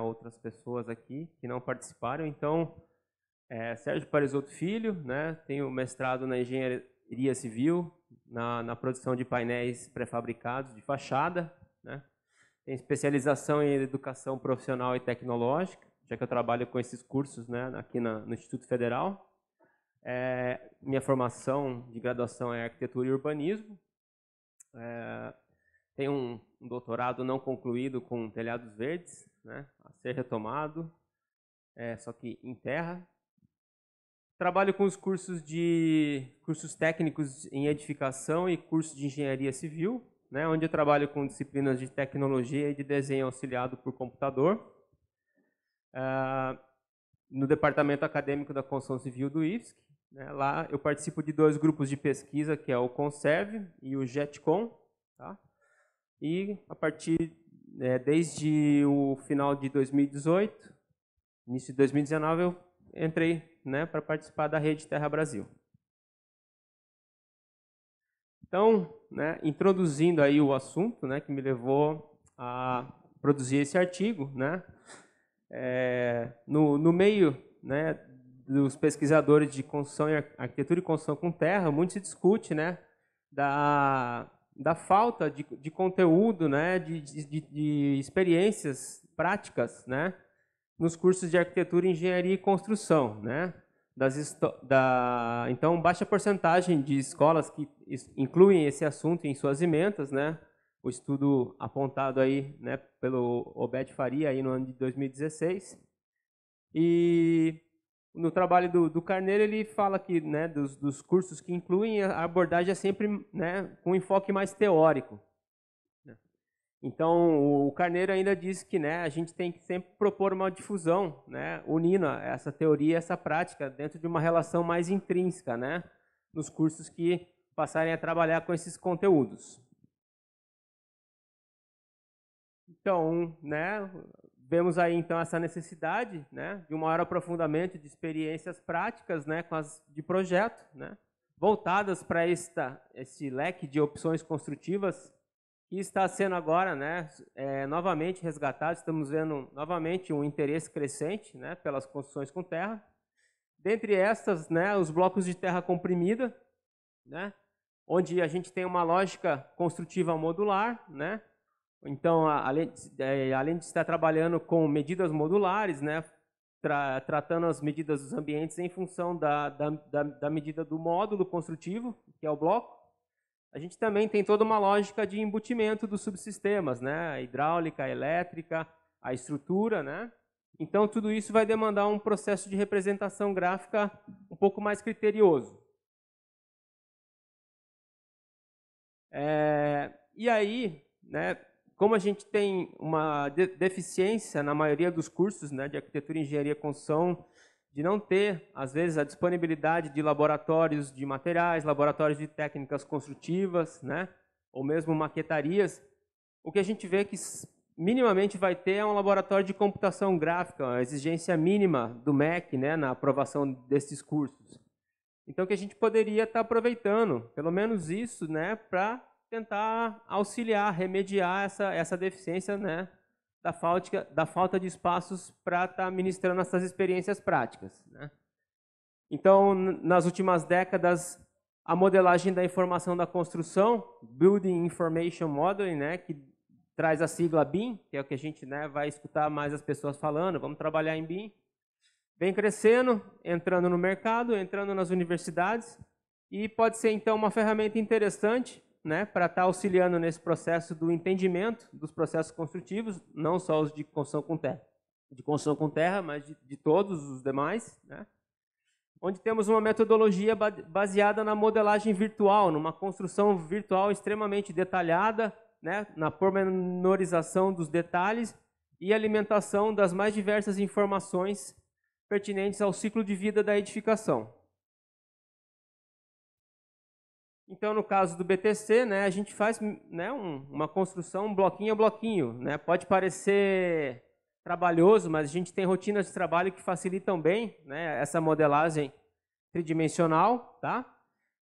outras pessoas aqui que não participaram, então, Sérgio Parisotto Filho, né? Tenho mestrado na Engenharia Civil, na produção de painéis pré-fabricados de fachada, né? Tenho especialização em Educação Profissional e Tecnológica, já que eu trabalho com esses cursos, né, aqui no Instituto Federal. Minha formação de graduação é Arquitetura e Urbanismo. Tenho um doutorado não concluído com telhados verdes, né, a ser retomado, só que em terra. Trabalho com os cursos técnicos em edificação e cursos de engenharia civil, né, onde eu trabalho com disciplinas de tecnologia e de desenho auxiliado por computador. No departamento acadêmico da construção civil do IFSC, né, lá eu participo de 2 grupos de pesquisa, que é o Conserve e o JETCOM, tá? E desde o final de 2018, início de 2019, eu entrei, né, para participar da Rede Terra Brasil. Então, né, introduzindo aí o assunto, né, que me levou a produzir esse artigo, né, no meio, né, dos pesquisadores de construção e arquitetura e construção com terra, muito se discute, né, da falta de conteúdo, né, de experiências práticas, né, nos cursos de arquitetura, engenharia e construção, né. Então, baixa porcentagem de escolas que incluem esse assunto em suas ementas, né? O estudo apontado aí, né, pelo Obed Faria aí no ano de 2016. E no trabalho do Carneiro ele fala que, né, dos cursos que incluem, a abordagem é sempre, né, com um enfoque mais teórico. Então, o Carneiro ainda diz que, né, a gente tem que sempre propor uma difusão, né, unindo essa teoria e essa prática dentro de uma relação mais intrínseca, né, nos cursos que passarem a trabalhar com esses conteúdos. Então, né, vemos aí então essa necessidade, né, de um maior aprofundamento de experiências práticas, né, de projeto, né, voltadas para esse leque de opções construtivas que está sendo agora, né, novamente resgatado. Estamos vendo novamente um interesse crescente, né, pelas construções com terra. Dentre estas, né, os blocos de terra comprimida, né, onde a gente tem uma lógica construtiva modular, né. Então, além de estar trabalhando com medidas modulares, né, tratando as medidas dos ambientes em função da medida do módulo construtivo, que é o bloco, a gente também tem toda uma lógica de embutimento dos subsistemas, né? A hidráulica, a elétrica, a estrutura, né? Então, tudo isso vai demandar um processo de representação gráfica um pouco mais criterioso. E aí, né, como a gente tem uma deficiência na maioria dos cursos, né, de arquitetura, engenharia e construção, de não ter, às vezes, a disponibilidade de laboratórios de materiais, laboratórios de técnicas construtivas, né, ou mesmo maquetarias, o que a gente vê que minimamente vai ter é um laboratório de computação gráfica, a exigência mínima do MEC, né, na aprovação desses cursos. Então, que a gente poderia estar aproveitando, pelo menos isso, né, para tentar auxiliar, remediar essa deficiência, né, da falta de espaços para estar ministrando essas experiências práticas, né? Então, nas últimas décadas, a modelagem da informação da construção, Building Information Modeling, né, que traz a sigla BIM, que é o que a gente, né, vai escutar mais as pessoas falando, vamos trabalhar em BIM, vem crescendo, entrando no mercado, entrando nas universidades, e pode ser, então, uma ferramenta interessante, né, para estar auxiliando nesse processo do entendimento dos processos construtivos, não só os de construção com terra, mas de todos os demais, né, onde temos uma metodologia baseada na modelagem virtual, numa construção virtual extremamente detalhada, né, na pormenorização dos detalhes e alimentação das mais diversas informações pertinentes ao ciclo de vida da edificação. Então, no caso do BTC, né, a gente faz, né, uma construção bloquinho a bloquinho, né? Pode parecer trabalhoso, mas a gente tem rotinas de trabalho que facilitam bem, né, essa modelagem tridimensional, tá?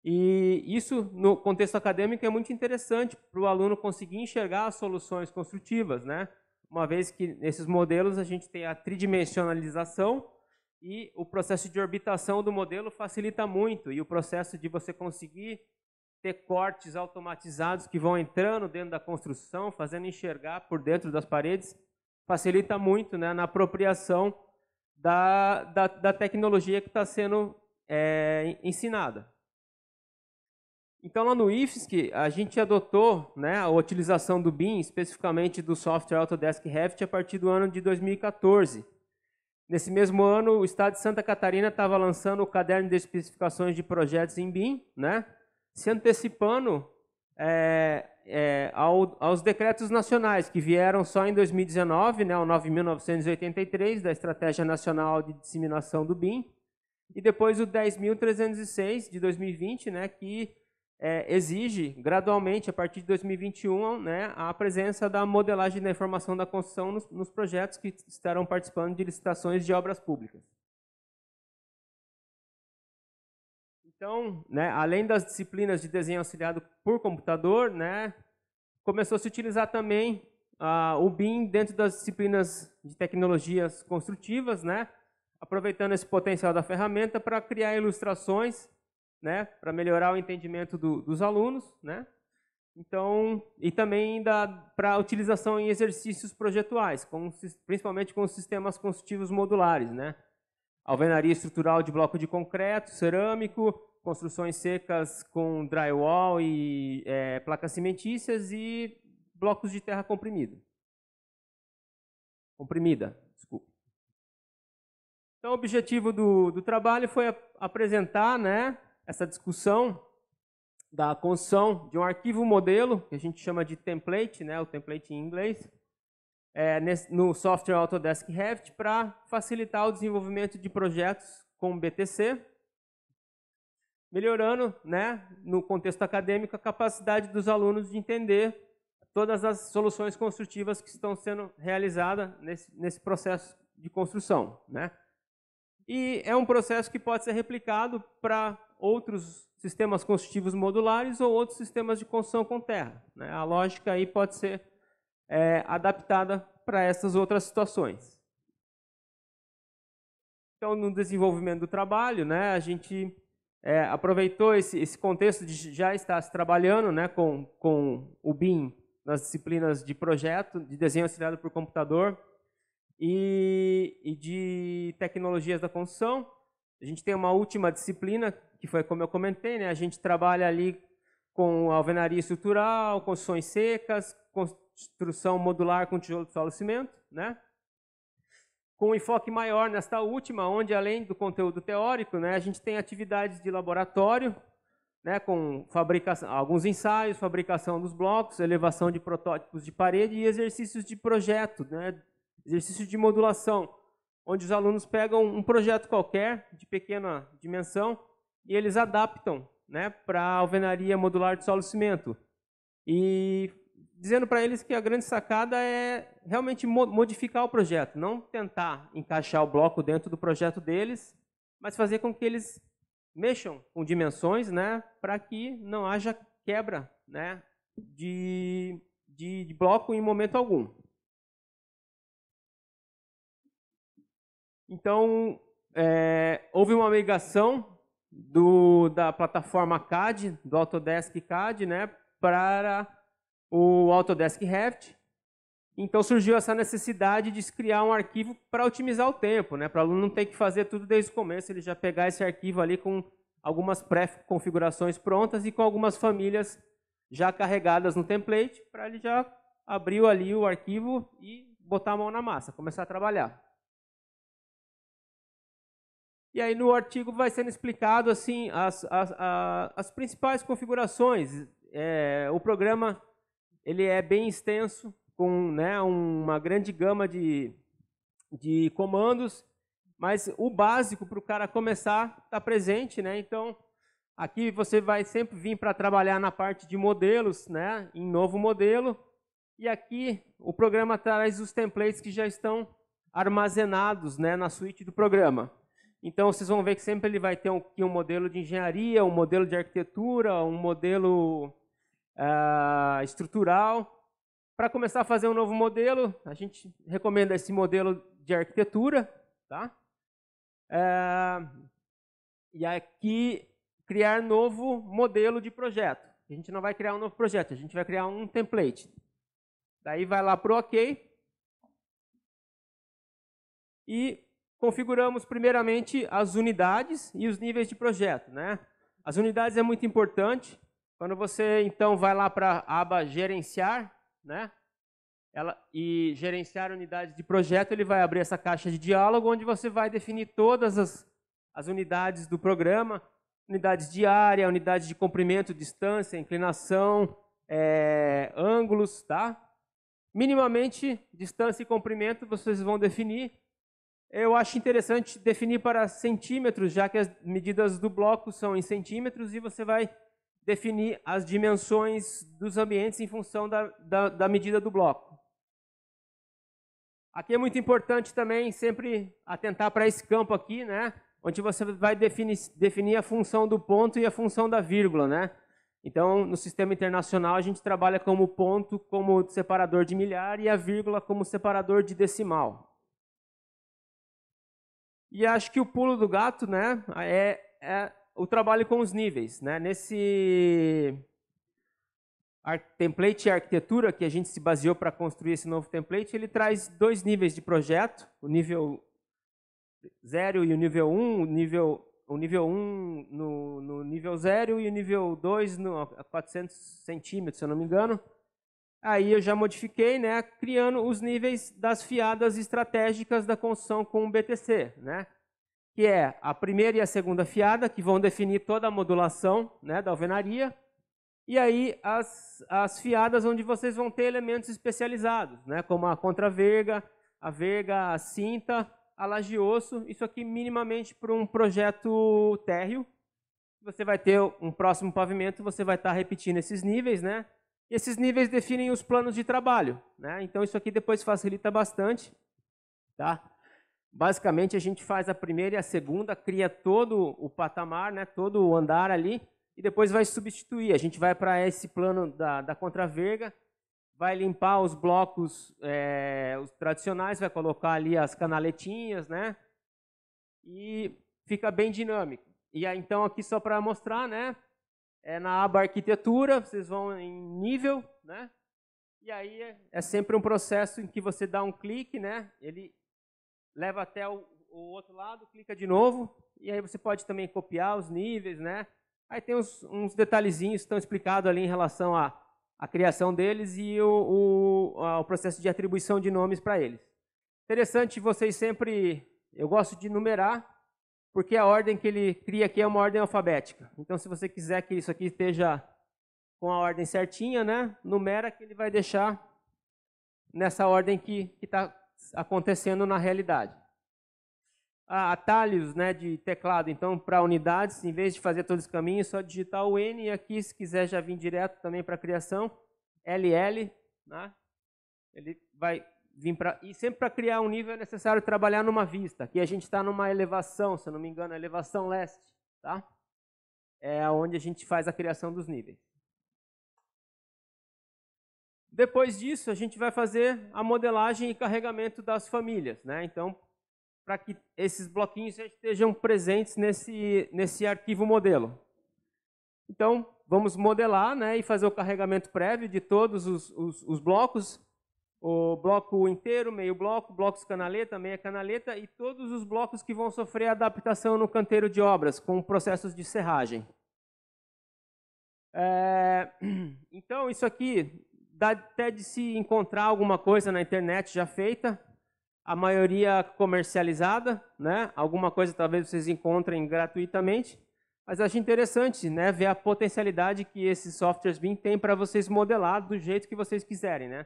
E isso, no contexto acadêmico, é muito interessante para o aluno conseguir enxergar as soluções construtivas, né? Uma vez que nesses modelos a gente tem a tridimensionalização e o processo de orbitação do modelo facilita muito, e o processo de você conseguir ter cortes automatizados que vão entrando dentro da construção, fazendo enxergar por dentro das paredes, facilita muito, né, na apropriação da tecnologia que está sendo ensinada. Então, lá no IFSC, a gente adotou, né, a utilização do BIM, especificamente do software Autodesk Revit, a partir do ano de 2014. Nesse mesmo ano, o Estado de Santa Catarina estava lançando o caderno de especificações de projetos em BIM, né, se antecipando aos decretos nacionais, que vieram só em 2019, né, o 9.983, da Estratégia Nacional de Disseminação do BIM, e depois o 10.306, de 2020, né, que exige gradualmente, a partir de 2021, né, a presença da modelagem da informação da construção nos projetos que estarão participando de licitações de obras públicas. Então, né, além das disciplinas de desenho auxiliado por computador, né, começou a se utilizar também o BIM dentro das disciplinas de tecnologias construtivas, né, aproveitando esse potencial da ferramenta para criar ilustrações, né, para melhorar o entendimento dos alunos, né? Então, e também para utilização em exercícios projetuais, principalmente com os sistemas construtivos modulares, né? Alvenaria estrutural de bloco de concreto, cerâmico, construções secas com drywall e placas cimentícias e blocos de terra comprimida, desculpa. Então, o objetivo do trabalho foi apresentar, né, essa discussão da construção de um arquivo modelo, que a gente chama de template, né, o template em inglês, no software Autodesk Revit, para facilitar o desenvolvimento de projetos com BTC, melhorando, né, no contexto acadêmico, a capacidade dos alunos de entender todas as soluções construtivas que estão sendo realizadas nesse processo de construção, né? E é um processo que pode ser replicado para outros sistemas construtivos modulares ou outros sistemas de construção com terra, né? A lógica aí pode ser adaptada para essas outras situações. Então, no desenvolvimento do trabalho, né, a gente aproveitou esse contexto de já estar se trabalhando, né, com o BIM nas disciplinas de projeto, de desenho auxiliado por computador e de tecnologias da construção. A gente tem uma última disciplina, que foi como eu comentei, né, a gente trabalha ali com alvenaria estrutural, construções secas, construção modular com tijolo de solo e cimento, né? Com um enfoque maior nesta última, onde além do conteúdo teórico, né, a gente tem atividades de laboratório, né, com fabricação, alguns ensaios, fabricação dos blocos, elevação de protótipos de parede e exercícios de projeto, né, exercícios de modulação, onde os alunos pegam um projeto qualquer, de pequena dimensão, e eles adaptam, né, para a alvenaria modular de solo e cimento. E dizendo para eles que a grande sacada é realmente modificar o projeto, não tentar encaixar o bloco dentro do projeto deles, mas fazer com que eles mexam com dimensões, né, para que não haja quebra, né, de bloco em momento algum. Então, houve uma migração da plataforma CAD, do Autodesk CAD, né, para o Autodesk Revit. Então surgiu essa necessidade de criar um arquivo para otimizar o tempo, né, para o aluno não ter que fazer tudo desde o começo, ele já pegar esse arquivo ali com algumas pré-configurações prontas e com algumas famílias já carregadas no template, para ele já abrir ali o arquivo e botar a mão na massa, começar a trabalhar. E aí no artigo vai sendo explicado assim as principais configurações. O programa ele é bem extenso, com, né, uma grande gama de comandos, mas o básico para o cara começar está presente, né? Então aqui você vai sempre vir para trabalhar na parte de modelos, né, em novo modelo, e aqui o programa traz os templates que já estão armazenados, né, na suíte do programa. Então, vocês vão ver que sempre ele vai ter um modelo de engenharia, um modelo de arquitetura, um modelo estrutural. Para começar a fazer um novo modelo, a gente recomenda esse modelo de arquitetura. Tá? E aqui, criar novo modelo de projeto. A gente não vai criar um novo projeto, a gente vai criar um template. Daí vai lá para o OK. E configuramos primeiramente as unidades e os níveis de projeto, né? As unidades é muito importante. Quando você então vai lá para a aba gerenciar, né? E gerenciar unidades de projeto, ele vai abrir essa caixa de diálogo onde você vai definir todas as unidades do programa, unidades de área, unidades de comprimento, distância, inclinação, ângulos, tá? Minimamente, distância e comprimento vocês vão definir. Eu acho interessante definir para centímetros, já que as medidas do bloco são em centímetros, e você vai definir as dimensões dos ambientes em função da medida do bloco. Aqui é muito importante também sempre atentar para esse campo aqui, né, onde você vai definir a função do ponto e a função da vírgula, né? Então, no sistema internacional, a gente trabalha como ponto como separador de milhar e a vírgula como separador de decimal. E acho que o pulo do gato, né, é o trabalho com os níveis, né? Nesse template e arquitetura que a gente se baseou para construir esse novo template, ele traz 2 níveis de projeto, o nível 0 e o nível 1, o nível 1 no nível 0 e o nível 2 a 400 centímetros, se eu não me engano. Aí eu já modifiquei, né, criando os níveis das fiadas estratégicas da construção com o BTC, né, que é a primeira e a segunda fiada, que vão definir toda a modulação, né, da alvenaria, e aí as fiadas onde vocês vão ter elementos especializados, né, como a contraverga, a verga, a cinta, a laje osso. Isso aqui minimamente para um projeto térreo. Você vai ter um próximo pavimento, você vai estar repetindo esses níveis, né? E esses níveis definem os planos de trabalho, né? Então isso aqui depois facilita bastante, tá? Basicamente a gente faz a primeira e a segunda, cria todo o patamar, né? Todo o andar ali, e depois vai substituir. A gente vai para esse plano da contraverga, vai limpar os blocos os tradicionais, vai colocar ali as canaletinhas, né? E fica bem dinâmico. E aí, então aqui só para mostrar, né? Na aba arquitetura, vocês vão em nível, né? E aí é sempre um processo em que você dá um clique, né? Ele leva até o outro lado, clica de novo, e aí você pode também copiar os níveis, né? Aí tem uns detalhezinhos que estão explicados ali em relação à criação deles e o processo de atribuição de nomes para eles. Interessante vocês sempre, eu gosto de numerar, porque a ordem que ele cria aqui é uma ordem alfabética. Então, se você quiser que isso aqui esteja com a ordem certinha, né, numera que ele vai deixar nessa ordem que está acontecendo na realidade. Atalhos, né, de teclado, então, para unidades, em vez de fazer todos os caminhos, só digitar o N, e aqui, se quiser já vir direto também para a criação, LL, né, ele vai vir para... E sempre para criar um nível é necessário trabalhar numa vista. Aqui a gente está numa elevação, se eu não me engano, elevação leste, tá? É onde a gente faz a criação dos níveis. Depois disso, a gente vai fazer a modelagem e carregamento das famílias, né? Então, para que esses bloquinhos estejam presentes nesse arquivo modelo. Então, vamos modelar, né, e fazer o carregamento prévio de todos os blocos, o bloco inteiro, meio bloco, blocos canaleta, meia canaleta e todos os blocos que vão sofrer adaptação no canteiro de obras, com processos de serragem. Então, isso aqui dá até de se encontrar alguma coisa na internet já feita, a maioria comercializada, né? Alguma coisa talvez vocês encontrem gratuitamente, mas acho interessante, né, ver a potencialidade que esses softwares BIM têm para vocês modelar do jeito que vocês quiserem, né?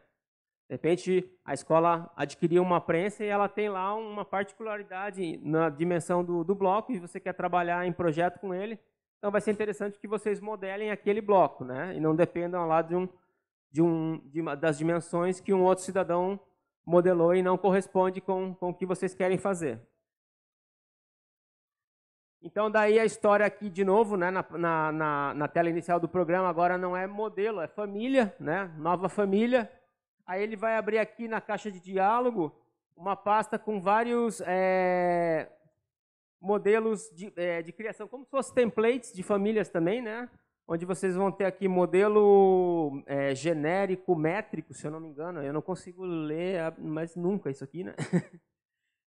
De repente, a escola adquiriu uma prensa e ela tem lá uma particularidade na dimensão do bloco e você quer trabalhar em projeto com ele, então vai ser interessante que vocês modelem aquele bloco, né? E não dependam lá das dimensões que um outro cidadão modelou e não corresponde com o que vocês querem fazer. Então, daí a história aqui de novo, né, na tela inicial do programa, agora não é modelo, é família, né, nova família. Aí ele vai abrir aqui na caixa de diálogo uma pasta com vários modelos de criação, como se fossem templates de famílias também, né, onde vocês vão ter aqui modelo genérico, métrico, se eu não me engano. Eu não consigo ler mais nunca isso aqui, né?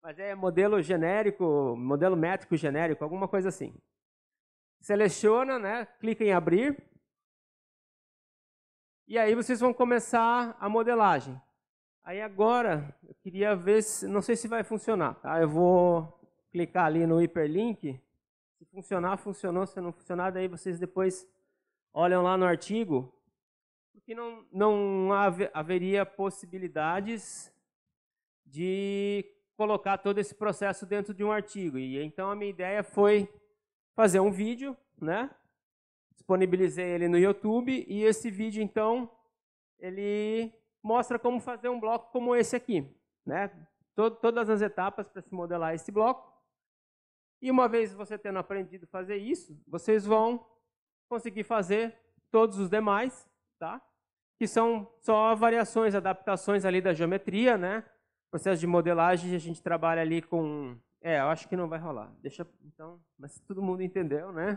Mas é modelo genérico, modelo métrico genérico, alguma coisa assim. Seleciona, né? Clica em abrir. E aí vocês vão começar a modelagem. Aí agora, eu queria ver, não sei se vai funcionar, tá? Eu vou clicar ali no hiperlink. Se funcionar, funcionou. Se não funcionar, daí vocês depois olham lá no artigo, porque não haveria possibilidades de colocar todo esse processo dentro de um artigo. E então a minha ideia foi fazer um vídeo, né? Disponibilizei ele no YouTube e esse vídeo então ele mostra como fazer um bloco como esse aqui, né? Todas as etapas para se modelar esse bloco. E uma vez você tendo aprendido a fazer isso, vocês vão conseguir fazer todos os demais, tá? Que são só variações, adaptações ali da geometria, né? Processo de modelagem, a gente trabalha ali com... eu acho que não vai rolar. Deixa, então, mas todo mundo entendeu, né?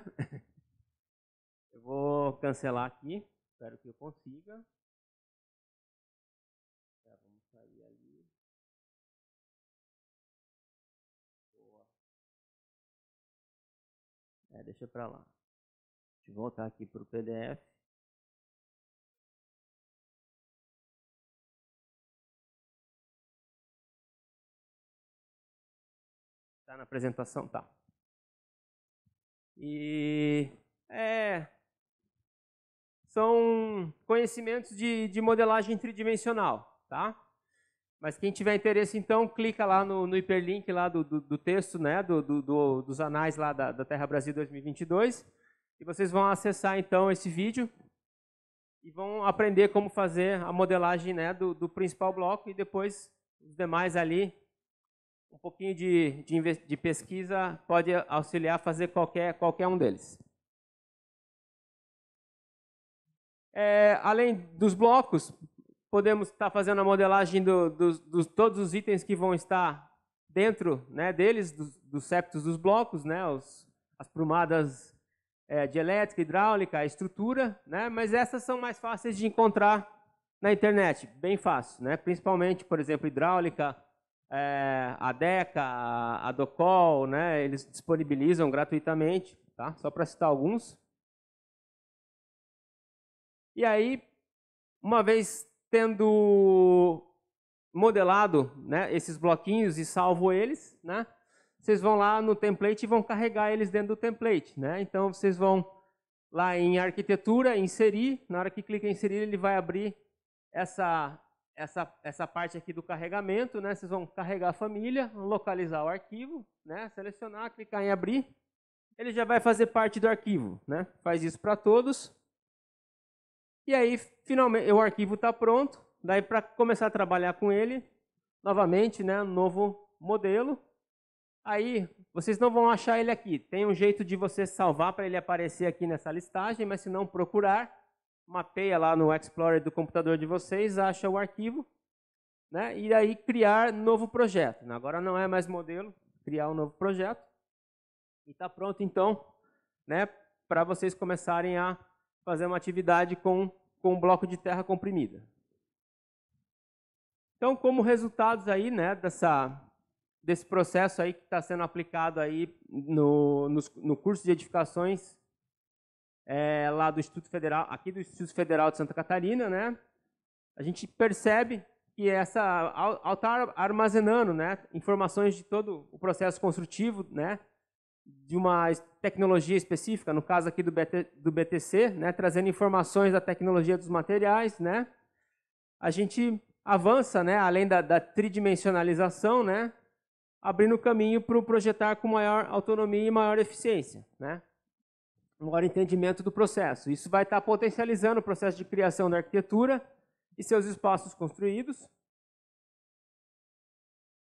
Eu vou cancelar aqui, espero que eu consiga. Vamos sair ali. Boa. Deixa pra lá. Deixa eu voltar aqui para o PDF. Está na apresentação? Tá. E são conhecimentos de modelagem tridimensional, tá? Mas quem tiver interesse, então, clica lá no hiperlink lá do texto, né, dos anais lá da Terra Brasil 2022, e vocês vão acessar, então, esse vídeo e vão aprender como fazer a modelagem, né, do principal bloco e depois os demais ali. Um pouquinho de pesquisa pode auxiliar a fazer qualquer um deles. Além dos blocos, podemos estar fazendo a modelagem dos todos os itens que vão estar dentro, né, deles, dos septos dos blocos, né, as prumadas de elétrica, hidráulica, a estrutura, né, mas essas são mais fáceis de encontrar na internet, bem fácil, né, principalmente, por exemplo, hidráulica, a DECA, a DOCOL, né, eles disponibilizam gratuitamente, tá, só para citar alguns. E aí, uma vez tendo modelado, né, esses bloquinhos e salvo eles, né, vocês vão lá no template e vão carregar eles dentro do template, né? Então vocês vão lá em arquitetura, inserir, na hora que clica em inserir ele vai abrir essa parte aqui do carregamento, né? Vocês vão carregar a família, localizar o arquivo, né? Selecionar, clicar em abrir, ele já vai fazer parte do arquivo, né? Faz isso para todos. E aí, finalmente, o arquivo está pronto. Daí, para começar a trabalhar com ele, novamente, né, um novo modelo. Aí, vocês não vão achar ele aqui. Tem um jeito de você salvar para ele aparecer aqui nessa listagem, mas se não procurar, mapeia lá no Explorer do computador de vocês, acha o arquivo, né, e aí criar novo projeto. Agora não é mais modelo, criar um novo projeto. E está pronto, então, né, para vocês começarem a fazer uma atividade com um bloco de terra comprimida. Então, como resultados aí, né, desse processo aí que está sendo aplicado aí no curso de edificações lá do Instituto Federal, aqui do Instituto Federal de Santa Catarina, né, a gente percebe que ao estar armazenando, né, informações de todo o processo construtivo, né, de uma tecnologia específica, no caso aqui do BTC, né, trazendo informações da tecnologia dos materiais, né, a gente avança, né, além da tridimensionalização, né, abrindo o caminho para o projetar com maior autonomia e maior eficiência, né, um maior entendimento do processo. Isso vai estar potencializando o processo de criação da arquitetura e seus espaços construídos,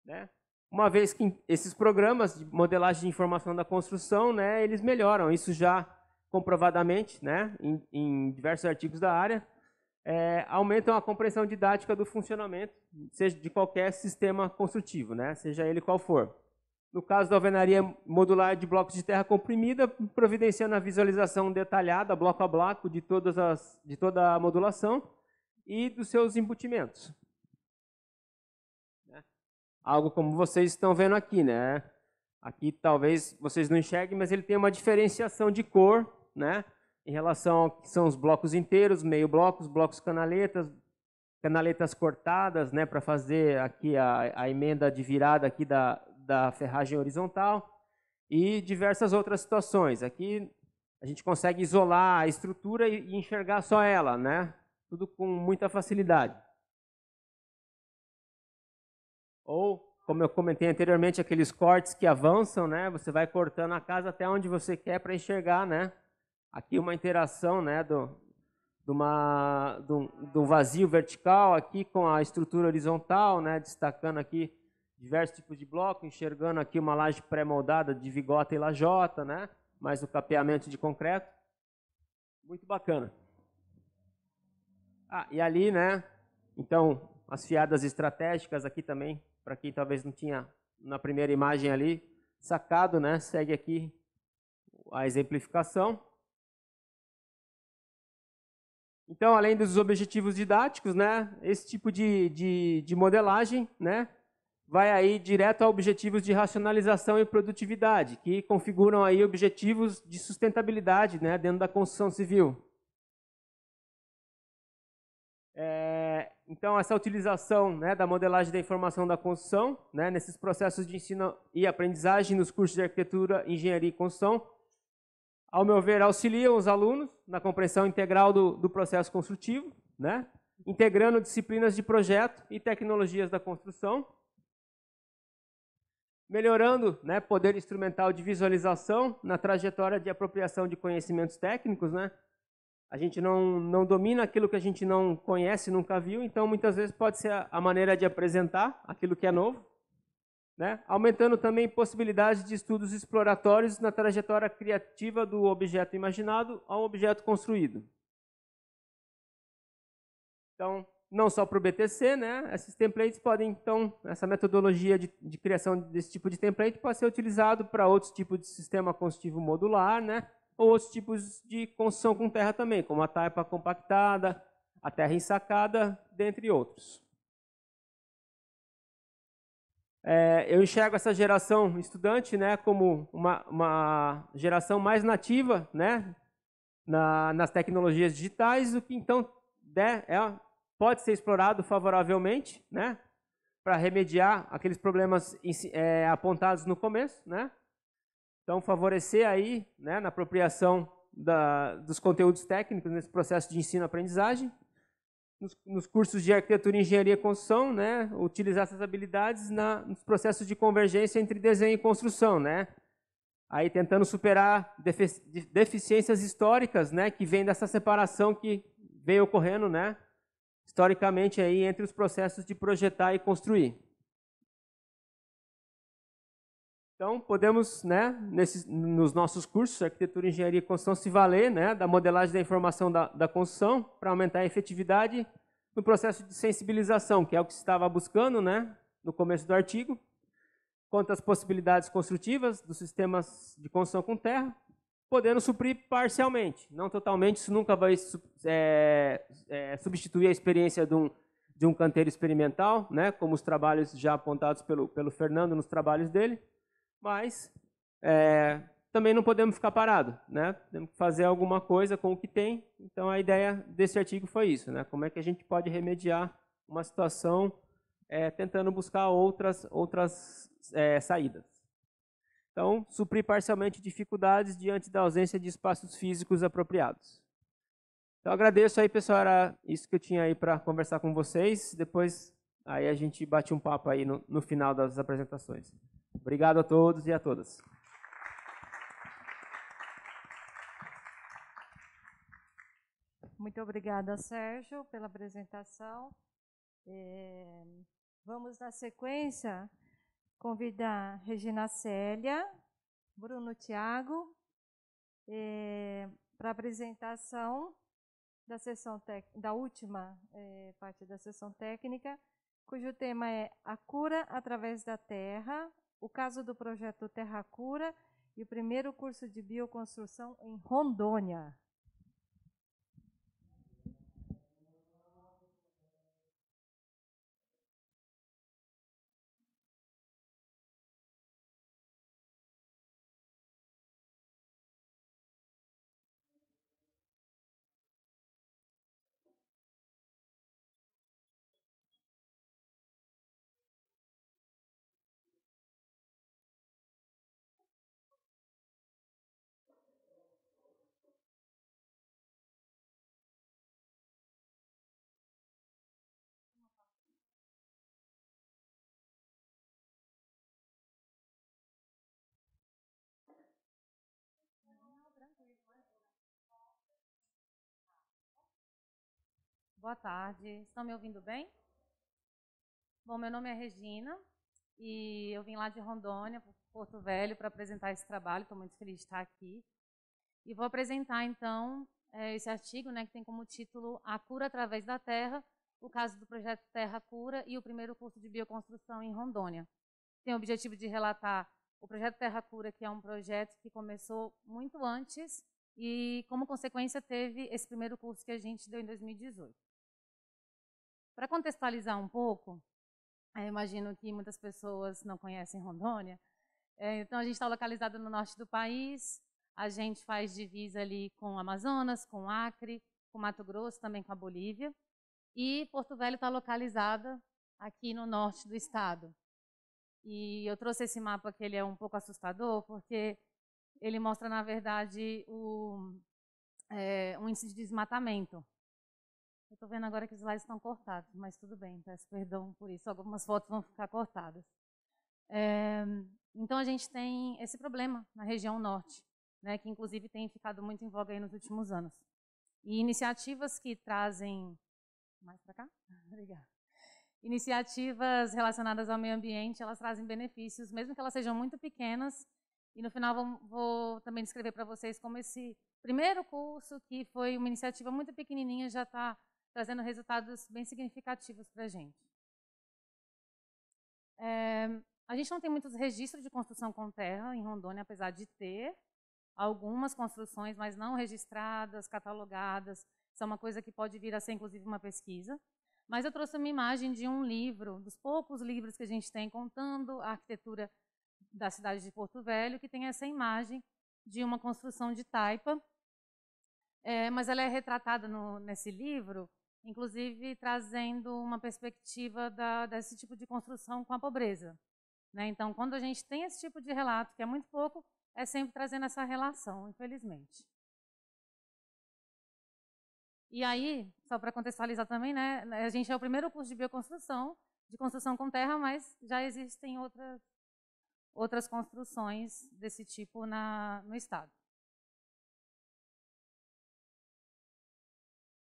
né, uma vez que esses programas de modelagem de informação da construção, né, eles melhoram, isso já comprovadamente, né, em diversos artigos da área, aumentam a compreensão didática do funcionamento seja de qualquer sistema construtivo, né, seja ele qual for. No caso da alvenaria modular de blocos de terra comprimida, providenciando a visualização detalhada, bloco a bloco, de toda a modulação e dos seus embutimentos. Algo como vocês estão vendo aqui, né? Aqui talvez vocês não enxerguem, mas ele tem uma diferenciação de cor, né? Em relação ao que são os blocos inteiros, meio blocos, blocos canaletas, canaletas cortadas, né? Para fazer aqui a emenda de virada aqui da ferragem horizontal e diversas outras situações. Aqui a gente consegue isolar a estrutura e enxergar só ela, né? Tudo com muita facilidade. Ou, como eu comentei anteriormente, aqueles cortes que avançam, né? Você vai cortando a casa até onde você quer para enxergar, né? Aqui uma interação, né? De um vazio vertical aqui com a estrutura horizontal, né? Destacando aqui diversos tipos de bloco, enxergando aqui uma laje pré-moldada de vigota e lajota, né? Mais o capeamento de concreto. Muito bacana. E ali, né? Então, as fiadas estratégicas aqui também, para quem talvez não tinha na primeira imagem ali sacado, né? Segue aqui a exemplificação. Então, além dos objetivos didáticos, né? Esse tipo de modelagem, né? Vai aí direto a objetivos de racionalização e produtividade, que configuram aí objetivos de sustentabilidade, né? Dentro da construção civil. Então, essa utilização, né, da modelagem da informação da construção, né, nesses processos de ensino e aprendizagem nos cursos de arquitetura, engenharia e construção, ao meu ver, auxiliam os alunos na compreensão integral do processo construtivo, né, integrando disciplinas de projeto e tecnologias da construção, melhorando, né, poder instrumental de visualização na trajetória de apropriação de conhecimentos técnicos, né. A gente não domina aquilo que a gente não conhece, nunca viu, então muitas vezes pode ser a maneira de apresentar aquilo que é novo, né? Aumentando também possibilidades de estudos exploratórios na trajetória criativa do objeto imaginado ao objeto construído. Então, não só para o BTC, né? Esses templates podem, então, essa metodologia de criação desse tipo de template pode ser utilizado para outros tipos de sistema construtivo modular, né? Ou outros tipos de construção com terra também, como a taipa compactada, a terra ensacada, dentre outros. Eu enxergo essa geração estudante, né, como uma geração mais nativa, né, nas tecnologias digitais, o que então pode ser explorado favoravelmente, né, para remediar aqueles problemas apontados no começo, né. Então, favorecer aí, né, na apropriação dos conteúdos técnicos nesse processo de ensino-aprendizagem. Nos cursos de arquitetura, engenharia e construção, né, utilizar essas habilidades nos processos de convergência entre desenho e construção, né. Aí tentando superar deficiências históricas, né, que vêm dessa separação que veio ocorrendo, né, historicamente aí entre os processos de projetar e construir. Então, podemos, né, nos nossos cursos, arquitetura, engenharia e construção, se valer, né, da modelagem da informação da construção para aumentar a efetividade no processo de sensibilização, que é o que se estava buscando, né, no começo do artigo, quanto às possibilidades construtivas dos sistemas de construção com terra, podendo suprir parcialmente, não totalmente. Isso nunca vai substituir a experiência de um canteiro experimental, né, como os trabalhos já apontados pelo Fernando nos trabalhos dele, mas também não podemos ficar parados, né? Temos que fazer alguma coisa com o que tem. Então, a ideia desse artigo foi isso, né? Como é que a gente pode remediar uma situação tentando buscar outras saídas. Então, suprir parcialmente dificuldades diante da ausência de espaços físicos apropriados. Então, agradeço aí, pessoal, era isso que eu tinha aí para conversar com vocês. Depois, aí a gente bate um papo aí no final das apresentações. Obrigado a todos e a todas. Muito obrigada, Sérgio, pela apresentação. Vamos, na sequência, convidar Regina Célia, Bruno Thiago, para a apresentação da última parte da sessão técnica, cujo tema é a cura através da terra, o caso do projeto Terra Cura e o primeiro curso de bioconstrução em Rondônia. Boa tarde. Estão me ouvindo bem? Bom, meu nome é Regina e eu vim lá de Rondônia, Porto Velho, para apresentar esse trabalho. Estou muito feliz de estar aqui. E vou apresentar, então, esse artigo, né, que tem como título A Cura através da Terra, o caso do projeto Terra Cura e o primeiro curso de bioconstrução em Rondônia. Tem o objetivo de relatar o projeto Terra Cura, que é um projeto que começou muito antes e, como consequência, teve esse primeiro curso que a gente deu em 2018. Para contextualizar um pouco, eu imagino que muitas pessoas não conhecem Rondônia, então a gente está localizado no norte do país, a gente faz divisa ali com o Amazonas, com o Acre, com o Mato Grosso, também com a Bolívia, e Porto Velho está localizada aqui no norte do estado. E eu trouxe esse mapa que ele é um pouco assustador, porque ele mostra, na verdade, um índice de desmatamento. Eu estou vendo agora que os slides estão cortados, mas tudo bem, peço perdão por isso, algumas fotos vão ficar cortadas. Então, a gente tem esse problema na região norte, né, que inclusive tem ficado muito em voga aí nos últimos anos. E iniciativas que trazem... Mais para cá? Obrigada. Iniciativas relacionadas ao meio ambiente, elas trazem benefícios, mesmo que elas sejam muito pequenas. E no final vou também descrever para vocês como esse primeiro curso, que foi uma iniciativa muito pequenininha, já está trazendo resultados bem significativos para a gente. A gente não tem muitos registros de construção com terra em Rondônia, apesar de ter algumas construções, mas não registradas, catalogadas. Isso é uma coisa que pode vir a ser, inclusive, uma pesquisa. Mas eu trouxe uma imagem de um livro, dos poucos livros que a gente tem contando a arquitetura da cidade de Porto Velho, que tem essa imagem de uma construção de taipa. Mas ela é retratada nesse livro, inclusive trazendo uma perspectiva desse tipo de construção com a pobreza, né? Então, quando a gente tem esse tipo de relato, que é muito pouco, é sempre trazendo essa relação, infelizmente. E aí, só para contextualizar também, né, a gente é o primeiro curso de bioconstrução, de construção com terra, mas já existem outras construções desse tipo no estado.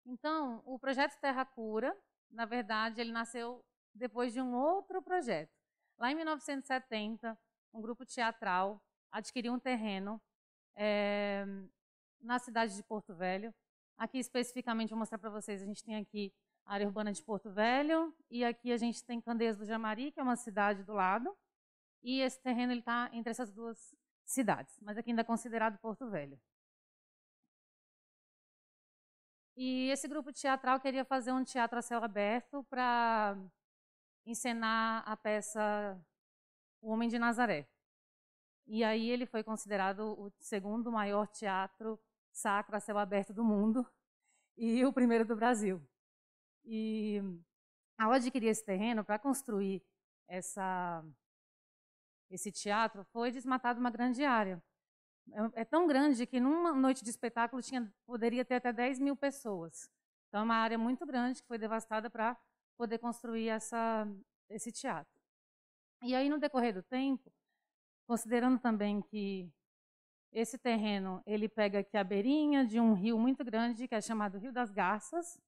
Então, o projeto Terra Cura, na verdade, ele nasceu depois de um outro projeto. Lá em 1970, um grupo teatral adquiriu um terreno na cidade de Porto Velho. Aqui, especificamente, vou mostrar para vocês, a gente tem aqui a área urbana de Porto Velho, e aqui a gente tem Candeias do Jamari, que é uma cidade do lado, e esse terreno está entre essas duas cidades, mas aqui ainda é considerado Porto Velho. E esse grupo teatral queria fazer um teatro a céu aberto para encenar a peça O Homem de Nazaré. E aí ele foi considerado o segundo maior teatro sacro a céu aberto do mundo e o primeiro do Brasil. E ao adquirir esse terreno para construir esse teatro, foi desmatada uma grande área. É tão grande que numa noite de espetáculo poderia ter até 10 mil pessoas. Então é uma área muito grande que foi devastada para poder construir esse teatro. E aí, no decorrer do tempo, considerando também que esse terreno ele pega aqui a beirinha de um rio muito grande, que é chamado Rio das Garças,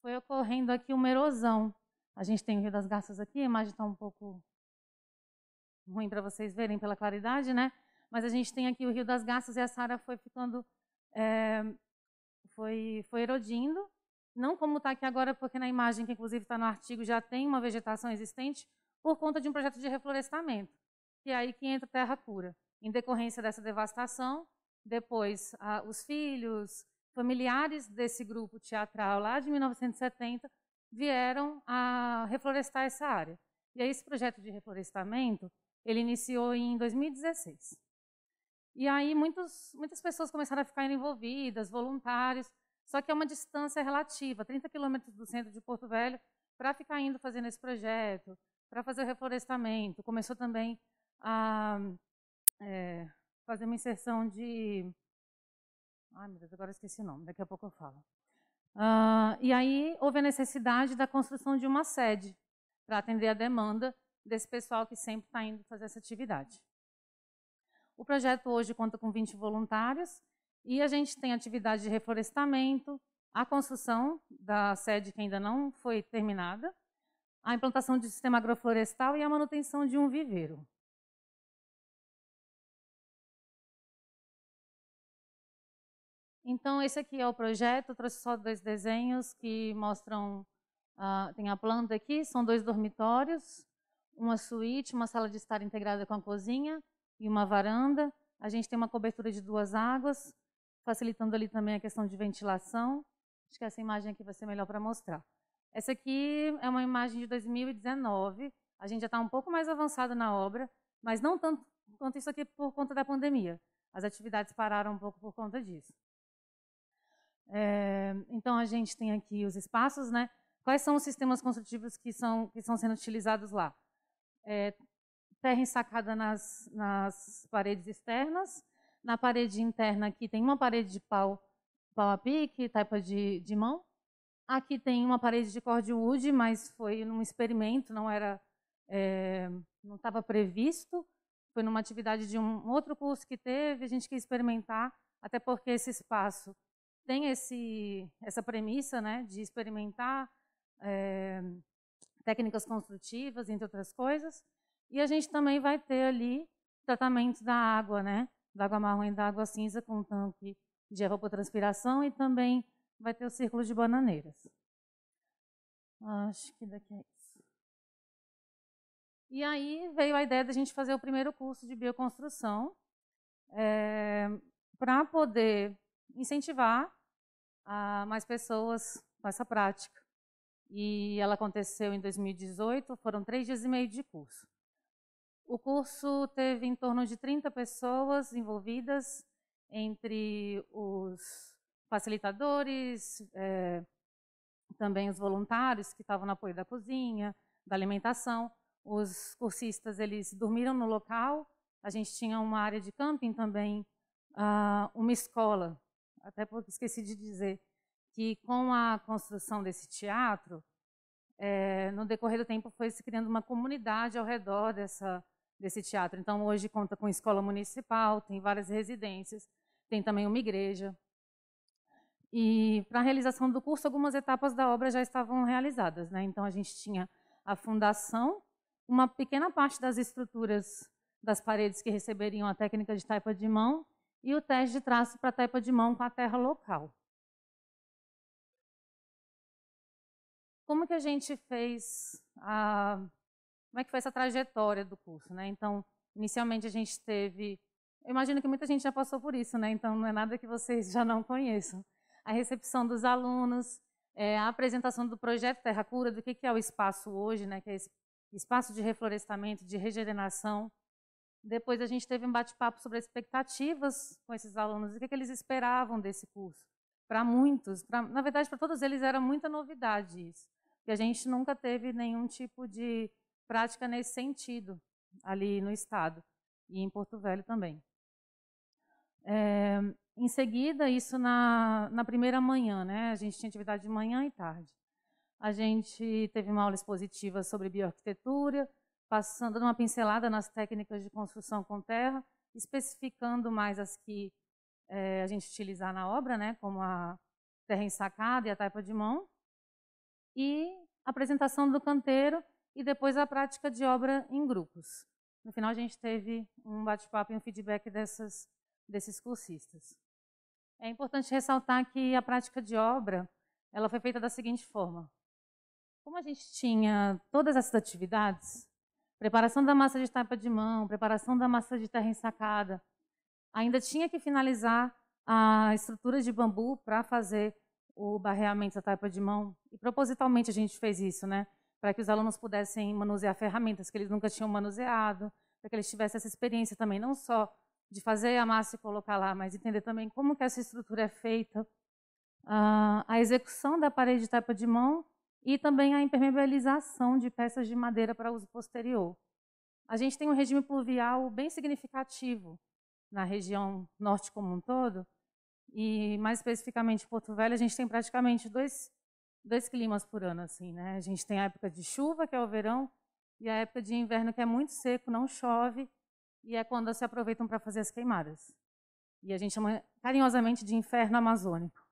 foi ocorrendo aqui uma erosão. A gente tem o Rio das Garças aqui, a imagem está um pouco ruim para vocês verem pela claridade, né? Mas a gente tem aqui o Rio das Garças e essa área foi ficando, foi erodindo. Não como está aqui agora, porque na imagem, que inclusive está no artigo, já tem uma vegetação existente por conta de um projeto de reflorestamento. E é aí que entra Terra Cura. Em decorrência dessa devastação, depois os filhos, familiares desse grupo teatral lá de 1970 vieram a reflorestar essa área. E aí esse projeto de reflorestamento, ele iniciou em 2016. E aí muitas pessoas começaram a ficar envolvidas, voluntários, só que é uma distância relativa, 30 quilômetros do centro de Porto Velho, para ficar indo fazendo esse projeto, para fazer o reflorestamento. Começou também a fazer uma inserção de... Ai, meu Deus, agora eu esqueci o nome, daqui a pouco eu falo. E aí houve a necessidade da construção de uma sede para atender a demanda desse pessoal que sempre está indo fazer essa atividade. O projeto hoje conta com 20 voluntários e a gente tem atividade de reflorestamento, a construção da sede que ainda não foi terminada, a implantação de sistema agroflorestal e a manutenção de um viveiro. Então, esse aqui é o projeto, eu trouxe só 2 desenhos que mostram, tem a planta aqui, são 2 dormitórios, uma suíte, uma sala de estar integrada com a cozinha e uma varanda. A gente tem uma cobertura de 2 águas, facilitando ali também a questão de ventilação. Acho que essa imagem aqui vai ser melhor para mostrar. Essa aqui é uma imagem de 2019, a gente já está um pouco mais avançado na obra, mas não tanto quanto isso aqui por conta da pandemia. As atividades pararam um pouco por conta disso. Então, a gente tem aqui os espaços, né? Quais são os sistemas construtivos que estão sendo utilizados lá? Terra ensacada nas paredes externas. Na parede interna aqui tem uma parede de pau a pique, taipa de mão. Aqui tem uma parede de cordwood, mas foi num experimento, não estava previsto. Foi numa atividade de um outro curso que teve, a gente quis experimentar, até porque esse espaço tem essa premissa, né, de experimentar técnicas construtivas, entre outras coisas. E a gente também vai ter ali tratamento da água, né, da água marrom e da água cinza com um tanque de evapotranspiração e também vai ter o círculo de bananeiras. Acho que daqui é isso. E aí veio a ideia da gente fazer o primeiro curso de bioconstrução para poder incentivar mais pessoas com essa prática. E ela aconteceu em 2018, foram 3 dias e meio de curso. O curso teve em torno de 30 pessoas envolvidas, entre os facilitadores, também os voluntários que estavam no apoio da cozinha, da alimentação. Os cursistas, eles dormiram no local, a gente tinha uma área de camping também, uma escola. Até porque esqueci de dizer que com a construção desse teatro, no decorrer do tempo foi se criando uma comunidade ao redor desse teatro. Então hoje conta com escola municipal, tem várias residências, tem também uma igreja. E para a realização do curso, algumas etapas da obra já estavam realizadas, né? Então a gente tinha a fundação, uma pequena parte das estruturas das paredes que receberiam a técnica de taipa de mão, e o teste de traço para taipa de mão com a terra local. Como que a gente fez como é que foi essa trajetória do curso, né? Então, inicialmente a gente teve, eu imagino que muita gente já passou por isso, né? Então não é nada que vocês já não conheçam. A recepção dos alunos, a apresentação do projeto Terra Cura, do que é o espaço hoje, né? Que é esse espaço de reflorestamento, de regeneração. Depois a gente teve um bate-papo sobre expectativas com esses alunos, o que eles esperavam desse curso. Para muitos, na verdade, para todos eles era muita novidade isso. E a gente nunca teve nenhum tipo de prática nesse sentido, ali no estado, e em Porto Velho também. Em seguida, isso na primeira manhã, né? A gente tinha atividade de manhã e tarde. A gente teve uma aula expositiva sobre bioarquitetura, dando uma pincelada nas técnicas de construção com terra, especificando mais as que a gente utilizar na obra, né, como a terra ensacada e a taipa de mão, e a apresentação do canteiro e depois a prática de obra em grupos. No final, a gente teve um bate-papo e um feedback desses cursistas. É importante ressaltar que a prática de obra ela foi feita da seguinte forma. Como a gente tinha todas essas atividades, preparação da massa de taipa de mão, preparação da massa de terra ensacada, ainda tinha que finalizar a estrutura de bambu para fazer o barreamento da taipa de mão. E propositalmente a gente fez isso, né? Para que os alunos pudessem manusear ferramentas que eles nunca tinham manuseado, para que eles tivessem essa experiência também, não só de fazer a massa e colocar lá, mas entender também como que essa estrutura é feita, a execução da parede de taipa de mão e também a impermeabilização de peças de madeira para uso posterior. A gente tem um regime pluvial bem significativo na região norte como um todo, e mais especificamente em Porto Velho, a gente tem praticamente dois climas por ano, assim, né? A gente tem a época de chuva, que é o verão, e a época de inverno, que é muito seco, não chove, e é quando se aproveitam para fazer as queimadas. E a gente chama carinhosamente de inferno amazônico,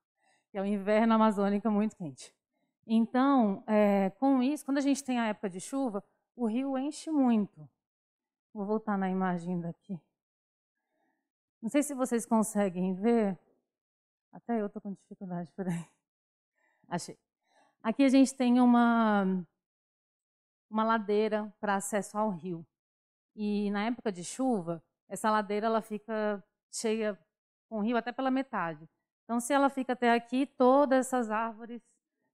que é o inverno amazônico muito quente. Então, com isso, quando a gente tem a época de chuva, o rio enche muito. Vou voltar na imagem daqui. Não sei se vocês conseguem ver. Até eu estou com dificuldade, peraí. Achei. Aqui a gente tem uma ladeira para acesso ao rio. E na época de chuva, essa ladeira ela fica cheia com o rio até pela metade. Então, se ela fica até aqui, todas essas árvores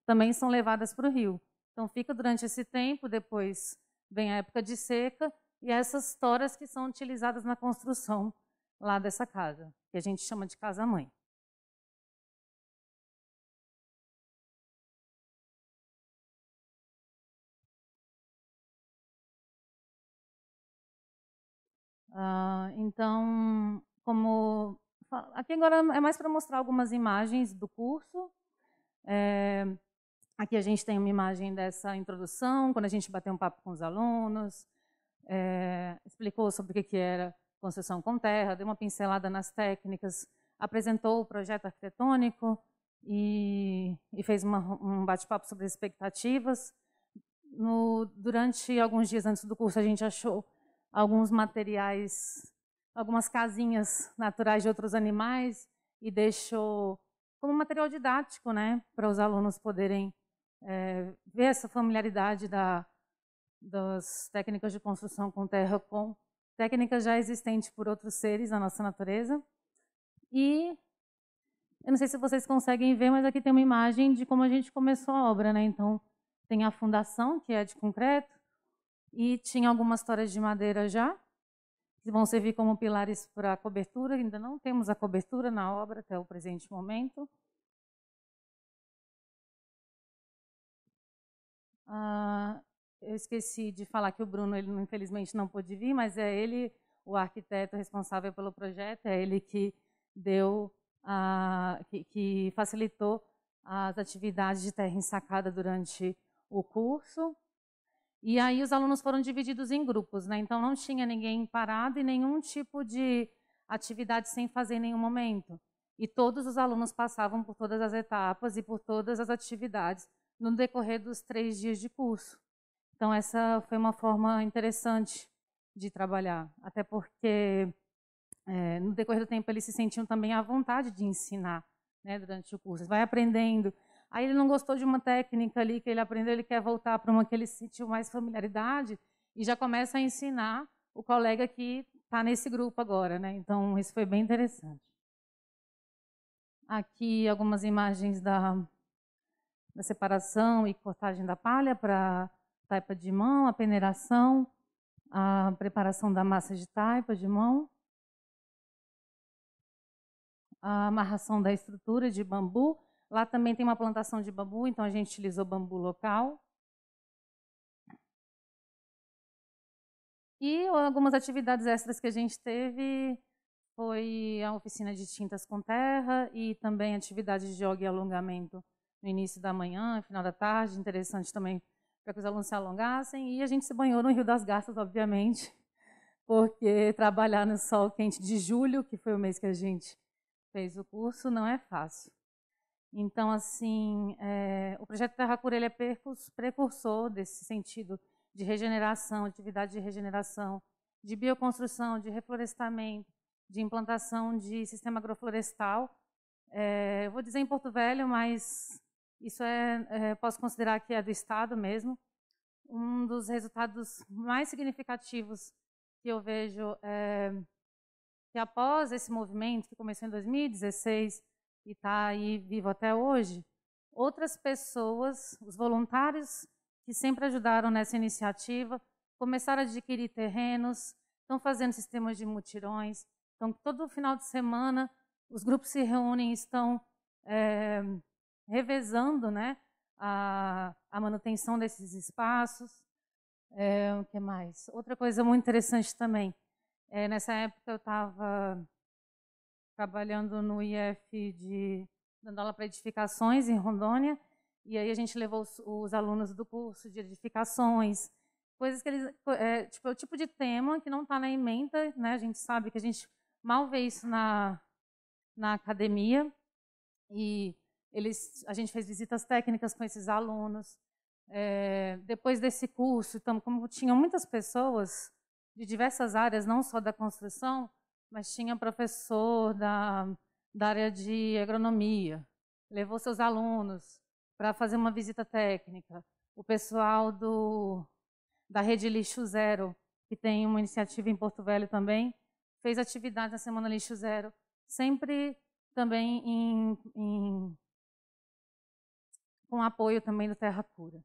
também são levadas para o rio. Então, fica durante esse tempo, depois vem a época de seca, e essas toras que são utilizadas na construção lá dessa casa, que a gente chama de casa-mãe. Então, aqui agora é mais para mostrar algumas imagens do curso. Aqui a gente tem uma imagem dessa introdução, quando a gente bateu um papo com os alunos, explicou sobre o que era construção com terra, deu uma pincelada nas técnicas, apresentou o projeto arquitetônico e fez um bate-papo sobre expectativas. Durante alguns dias antes do curso, a gente achou alguns materiais, algumas casinhas naturais de outros animais e deixou como material didático, né, para os alunos poderem ver essa familiaridade das técnicas de construção com terra com técnicas já existentes por outros seres da nossa natureza. E eu não sei se vocês conseguem ver, mas aqui tem uma imagem de como a gente começou a obra, né? Então, tem a fundação, que é de concreto, e tinha algumas toras de madeira já, que vão servir como pilares para a cobertura. Ainda não temos a cobertura na obra até o presente momento. Eu esqueci de falar que o Bruno, ele infelizmente não pôde vir, mas é ele, o arquiteto responsável pelo projeto, é ele que que facilitou as atividades de terra ensacada durante o curso. E aí os alunos foram divididos em grupos, né? Então não tinha ninguém parado e nenhum tipo de atividade sem fazer em nenhum momento. E todos os alunos passavam por todas as etapas e por todas as atividades no decorrer dos 3 dias de curso. Então essa foi uma forma interessante de trabalhar, até porque no decorrer do tempo eles se sentiam também à vontade de ensinar, né, durante o curso. Vai aprendendo. Aí ele não gostou de uma técnica ali que ele aprendeu, ele quer voltar para uma que ele sentiu mais familiaridade, e já começa a ensinar o colega que está nesse grupo agora, né? Então, isso foi bem interessante. Aqui algumas imagens da separação e cortagem da palha para taipa de mão, a peneiração, a preparação da massa de taipa de mão, a amarração da estrutura de bambu. Lá também tem uma plantação de bambu, então a gente utilizou bambu local. E algumas atividades extras que a gente teve foi a oficina de tintas com terra e também atividade de yoga e alongamento no início da manhã, final da tarde, interessante também para que os alunos se alongassem. E a gente se banhou no Rio das Garças, obviamente, porque trabalhar no sol quente de julho, que foi o mês que a gente fez o curso, não é fácil. Então, assim, o projeto Terra Cura ele é precursor desse sentido de regeneração, atividade de regeneração, de bioconstrução, de reflorestamento, de implantação de sistema agroflorestal. Eu vou dizer em Porto Velho, mas isso posso considerar que é do Estado mesmo. Um dos resultados mais significativos que eu vejo é que após esse movimento, que começou em 2016 e está aí vivo até hoje, outras pessoas, os voluntários que sempre ajudaram nessa iniciativa, começaram a adquirir terrenos, estão fazendo sistemas de mutirões. Então, todo final de semana, os grupos se reúnem e estão revezando, né, a manutenção desses espaços. O que mais? Outra coisa muito interessante também, nessa época eu estava trabalhando no IF, dando aula para edificações em Rondônia, e aí a gente levou os alunos do curso de edificações, coisas que eles... tipo, é o tipo de tema que não está na ementa, né? A gente sabe que a gente mal vê isso na academia, e a gente fez visitas técnicas com esses alunos. Depois desse curso, então, como tinham muitas pessoas de diversas áreas, não só da construção, mas tinha professor da área de agronomia, levou seus alunos para fazer uma visita técnica. O pessoal da Rede Lixo Zero, que tem uma iniciativa em Porto Velho também, fez atividade na Semana Lixo Zero, sempre também com apoio também do Terra Cura.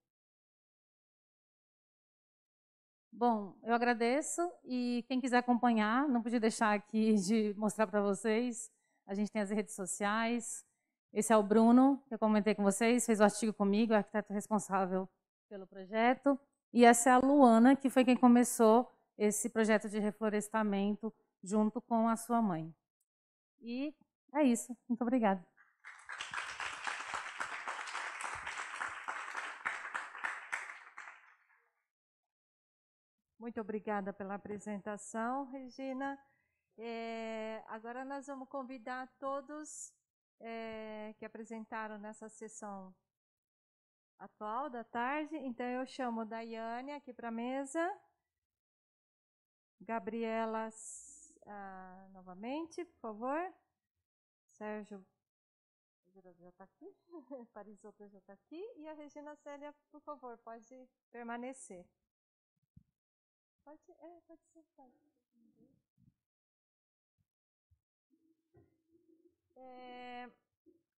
Bom, eu agradeço e quem quiser acompanhar, não podia deixar aqui de mostrar para vocês, a gente tem as redes sociais. Esse é o Bruno, que eu comentei com vocês, fez o artigo comigo, o arquiteto responsável pelo projeto. E essa é a Luana, que foi quem começou esse projeto de reflorestamento junto com a sua mãe. E é isso. Muito obrigada. Muito obrigada pela apresentação, Regina. Agora nós vamos convidar todos que apresentaram nessa sessão atual da tarde. Então, eu chamo a Daiane aqui para a mesa. Gabriela, novamente, por favor. Sérgio já está aqui. Parisotto já está aqui. E a Regina Célia, por favor, pode permanecer. Pode sentar.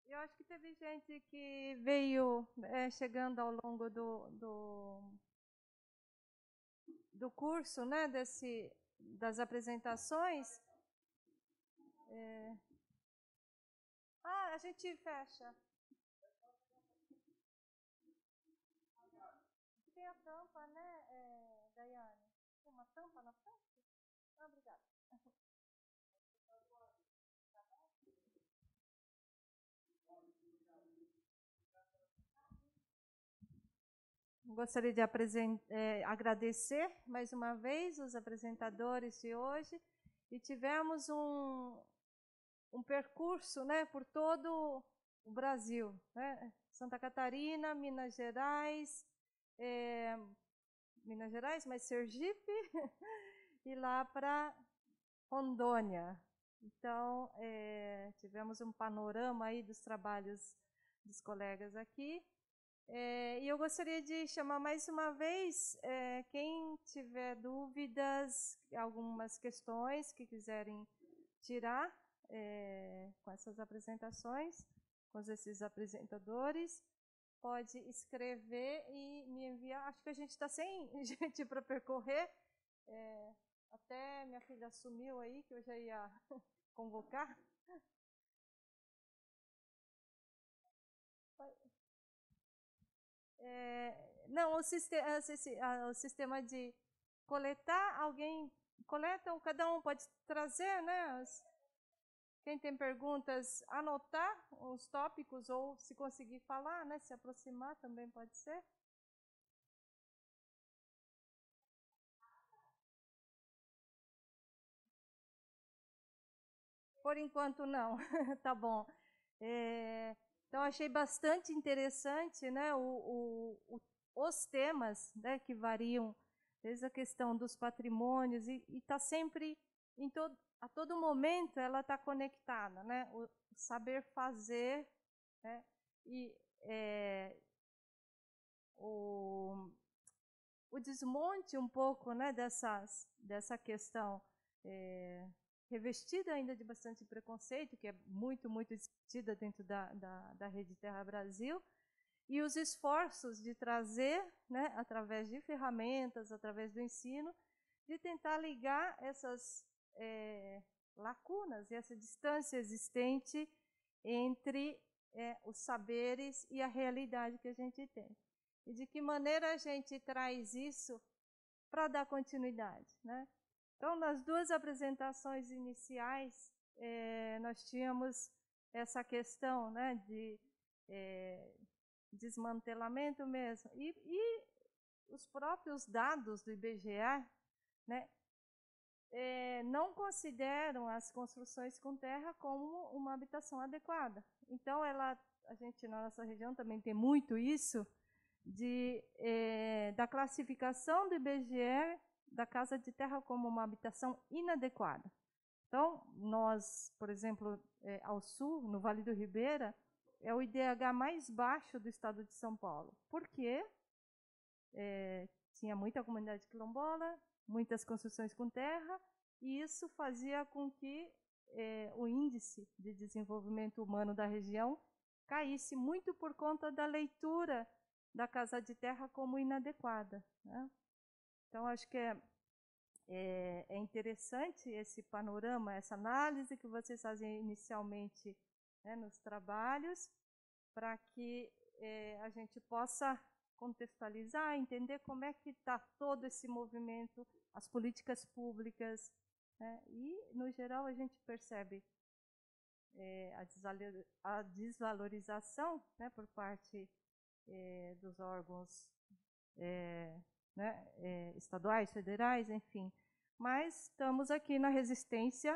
Eu acho que teve gente que veio chegando ao longo do curso, né, das apresentações. A gente fecha. Tem a tampa, né, Daiane? Tem uma tampa na frente? Obrigada. Gostaria de agradecer mais uma vez os apresentadores de hoje e tivemos um percurso, né, por todo o Brasil, né? Santa Catarina, Minas Gerais, mas Sergipe e lá para Rondônia. Então, tivemos um panorama aí dos trabalhos dos colegas aqui. E eu gostaria de chamar mais uma vez quem tiver dúvidas, algumas questões que quiserem tirar com essas apresentações, com esses apresentadores, pode escrever e me enviar. Acho que a gente está sem gente para percorrer. Até minha filha sumiu aí, que eu já ia convocar. Não, o sistema de coletar, alguém coleta, ou cada um pode trazer, né? Quem tem perguntas, anotar os tópicos, ou se conseguir falar, né? Se aproximar também pode ser. Por enquanto, não. Tá bom. Então, achei bastante interessante, né, os temas, né, que variam, desde a questão dos patrimônios, e está sempre, a todo momento, ela está conectada, né, o saber fazer, né, e o desmonte um pouco, né, dessa questão revestida ainda de bastante preconceito, que é muito, muito discutida dentro da Rede Terra Brasil, e os esforços de trazer, né, através de ferramentas, através do ensino, de tentar ligar essas lacunas e essa distância existente entre os saberes e a realidade que a gente tem. E de que maneira a gente traz isso para dar continuidade, né? Então, nas duas apresentações iniciais, nós tínhamos essa questão, né, de desmantelamento mesmo. E os próprios dados do IBGE, né, não consideram as construções com terra como uma habitação adequada. Então, a gente, na nossa região, também tem muito isso, da classificação do IBGE da casa de terra como uma habitação inadequada. Então, nós, por exemplo, ao sul, no Vale do Ribeira, é o IDH mais baixo do estado de São Paulo. Por quê? Tinha muita comunidade quilombola, muitas construções com terra, e isso fazia com que o índice de desenvolvimento humano da região caísse muito por conta da leitura da casa de terra como inadequada, né? Então, acho que é interessante esse panorama, essa análise que vocês fazem inicialmente, né, nos trabalhos, para que a gente possa contextualizar, entender como é que está todo esse movimento, as políticas públicas, né? E, no geral, a gente percebe a desvalorização, né, por parte dos órgãos né, estaduais, federais, enfim. Mas estamos aqui na resistência,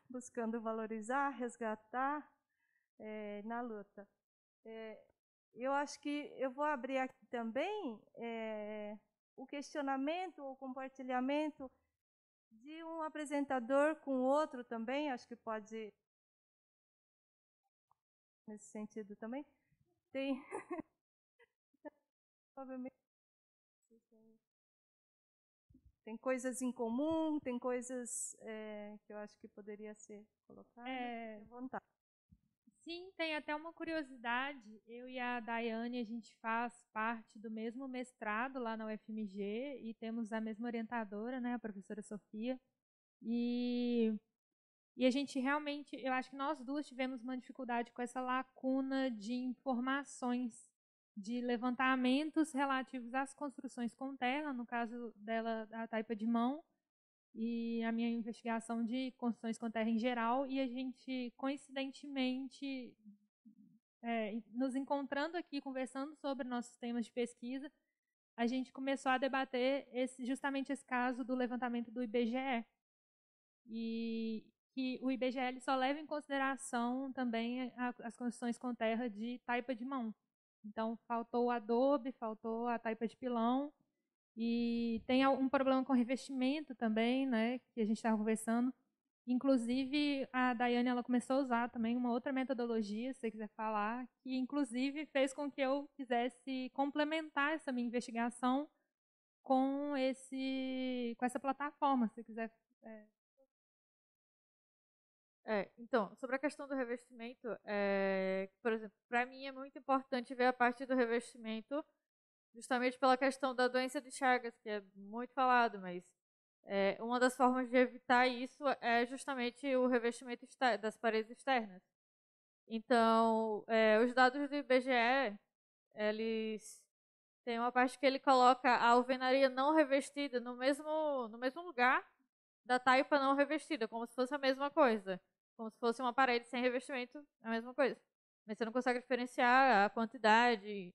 buscando valorizar, resgatar, na luta. Eu acho que eu vou abrir aqui também o questionamento, o compartilhamento de um apresentador com o outro também, acho que pode, nesse sentido também. Tem, provavelmente, tem coisas em comum, tem coisas que eu acho que poderia ser colocada à vontade. Sim, tem até uma curiosidade. Eu e a Daiane, a gente faz parte do mesmo mestrado lá na UFMG e temos a mesma orientadora, né, a professora Sofia. E a gente realmente, eu acho que nós duas tivemos uma dificuldade com essa lacuna de informações, de levantamentos relativos às construções com terra, no caso dela, a taipa de mão, e a minha investigação de construções com terra em geral, e a gente, coincidentemente, nos encontrando aqui, conversando sobre nossos temas de pesquisa, a gente começou a debater justamente esse caso do levantamento do IBGE, e que o IBGE ele só leva em consideração também as construções com terra de taipa de mão. Então, faltou o adobe, faltou a taipa de pilão, e tem um problema com revestimento também, né, que a gente estava conversando. Inclusive, a Daiane ela começou a usar também uma outra metodologia, se você quiser falar, que inclusive fez com que eu quisesse complementar essa minha investigação com essa plataforma, se você quiser. Então, sobre a questão do revestimento, por exemplo, para mim é muito importante ver a parte do revestimento, justamente pela questão da doença de Chagas, que é muito falado, mas uma das formas de evitar isso é justamente o revestimento das paredes externas. Então, os dados do IBGE, eles têm uma parte que ele coloca a alvenaria não revestida no mesmo lugar da taipa não revestida, como se fosse a mesma coisa. Como se fosse uma parede sem revestimento, a mesma coisa. Mas você não consegue diferenciar a quantidade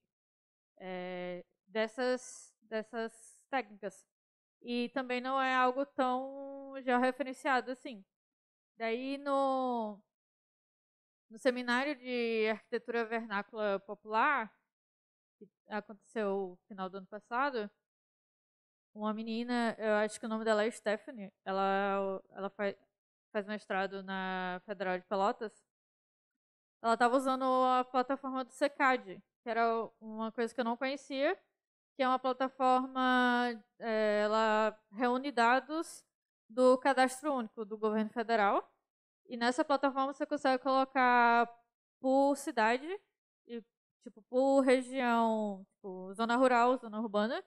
dessas técnicas. E também não é algo tão georreferenciado assim. Daí, no seminário de arquitetura vernácula popular, que aconteceu no final do ano passado, uma menina, eu acho que o nome dela é Stephanie, ela faz mestrado na Federal de Pelotas. Ela estava usando a plataforma do SECAD, que era uma coisa que eu não conhecia, que é uma plataforma, ela reúne dados do Cadastro Único do governo federal. E nessa plataforma você consegue colocar por cidade, e, tipo, por região, tipo, zona rural, zona urbana.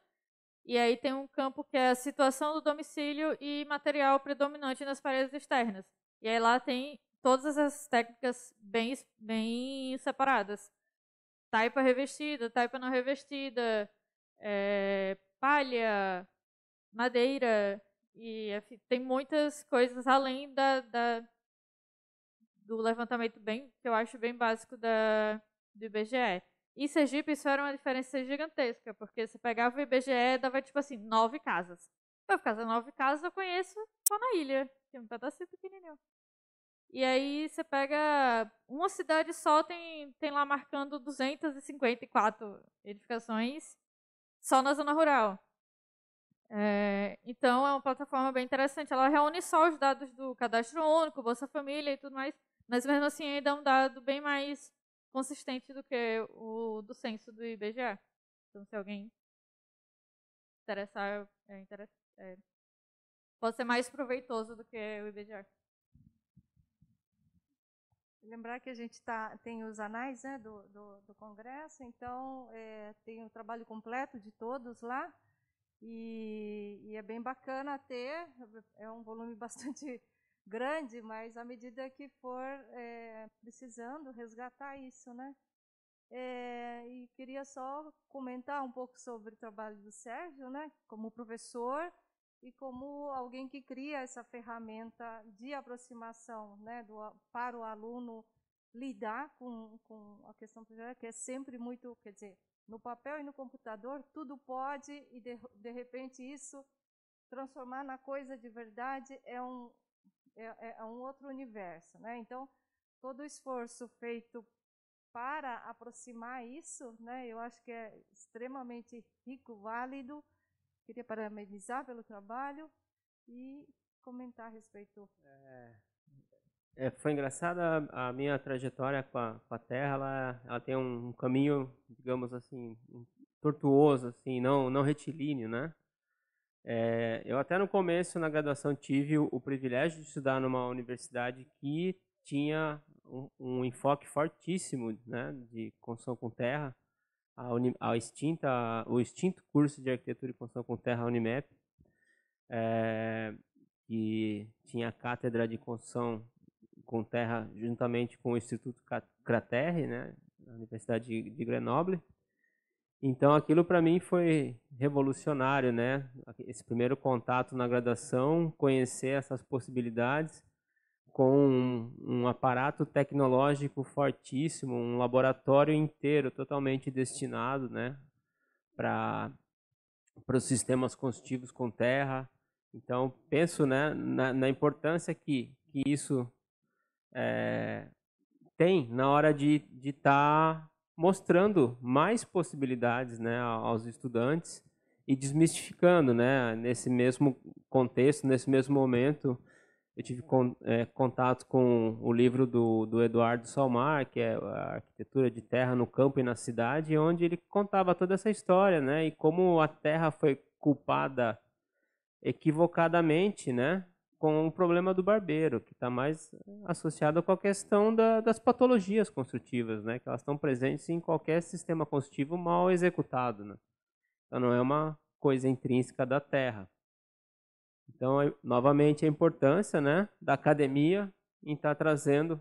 E aí tem um campo que é a situação do domicílio e material predominante nas paredes externas. E aí lá tem todas as técnicas bem separadas. Taipa revestida, taipa não revestida, palha, madeira, e tem muitas coisas além do levantamento que eu acho bem básico do IBGE. Em Sergipe, isso era uma diferença gigantesca, porque você pegava o IBGE, dava tipo assim, 9 casas. Por causa de 9 casas, eu conheço só na ilha, que é um pedacinho pequenininho. E aí você pega uma cidade só, tem lá marcando 254 edificações só na zona rural. Então é uma plataforma bem interessante. Ela reúne só os dados do Cadastro Único, Bolsa Família e tudo mais, mas mesmo assim ainda é um dado bem mais consistente do que o do censo do IBGE. Então, se alguém interessar, pode ser mais proveitoso do que o IBGE. Lembrar que a gente tem os anais, né, do Congresso, então tem o trabalho completo de todos lá, e é bem bacana ter, é um volume bastante grande, mas à medida que for precisando resgatar isso, né? E queria só comentar um pouco sobre o trabalho do Sérgio, né, como professor e como alguém que cria essa ferramenta de aproximação, né, para o aluno lidar com a questão que é sempre muito, quer dizer, no papel e no computador, tudo pode, e de repente isso transformar na coisa de verdade é um outro universo, né? Então, todo o esforço feito para aproximar isso, né, eu acho que é extremamente rico, válido. Queria parabenizar pelo trabalho e comentar a respeito. Foi engraçada a minha trajetória com a Terra. Ela tem um caminho, digamos assim, tortuoso, assim, não retilíneo, né? Eu até no começo, na graduação, tive o privilégio de estudar numa universidade que tinha um enfoque fortíssimo, né, de construção com terra, o extinto curso de arquitetura e construção com terra, a Unimep, que tinha a cátedra de construção com terra juntamente com o Instituto Craterri, né, na Universidade de Grenoble. Então aquilo para mim foi revolucionário, né? Esse primeiro contato na graduação, conhecer essas possibilidades com um aparato tecnológico fortíssimo, um laboratório inteiro totalmente destinado, né, para os sistemas construtivos com terra. Então penso, né, na importância que isso tem na hora de estar mostrando mais possibilidades, né, aos estudantes e desmistificando, né, nesse mesmo contexto, nesse mesmo momento, eu tive contato com o livro do Eduardo Salmar, que é a Arquitetura de Terra no Campo e na Cidade, onde ele contava toda essa história, né? E como a terra foi culpada equivocadamente, né? Com o problema do barbeiro, que está mais associado com a questão das patologias construtivas, né? Que elas estão presentes em qualquer sistema construtivo mal executado, né? Então não é uma coisa intrínseca da terra. Então, novamente, a importância, né, da academia em estar trazendo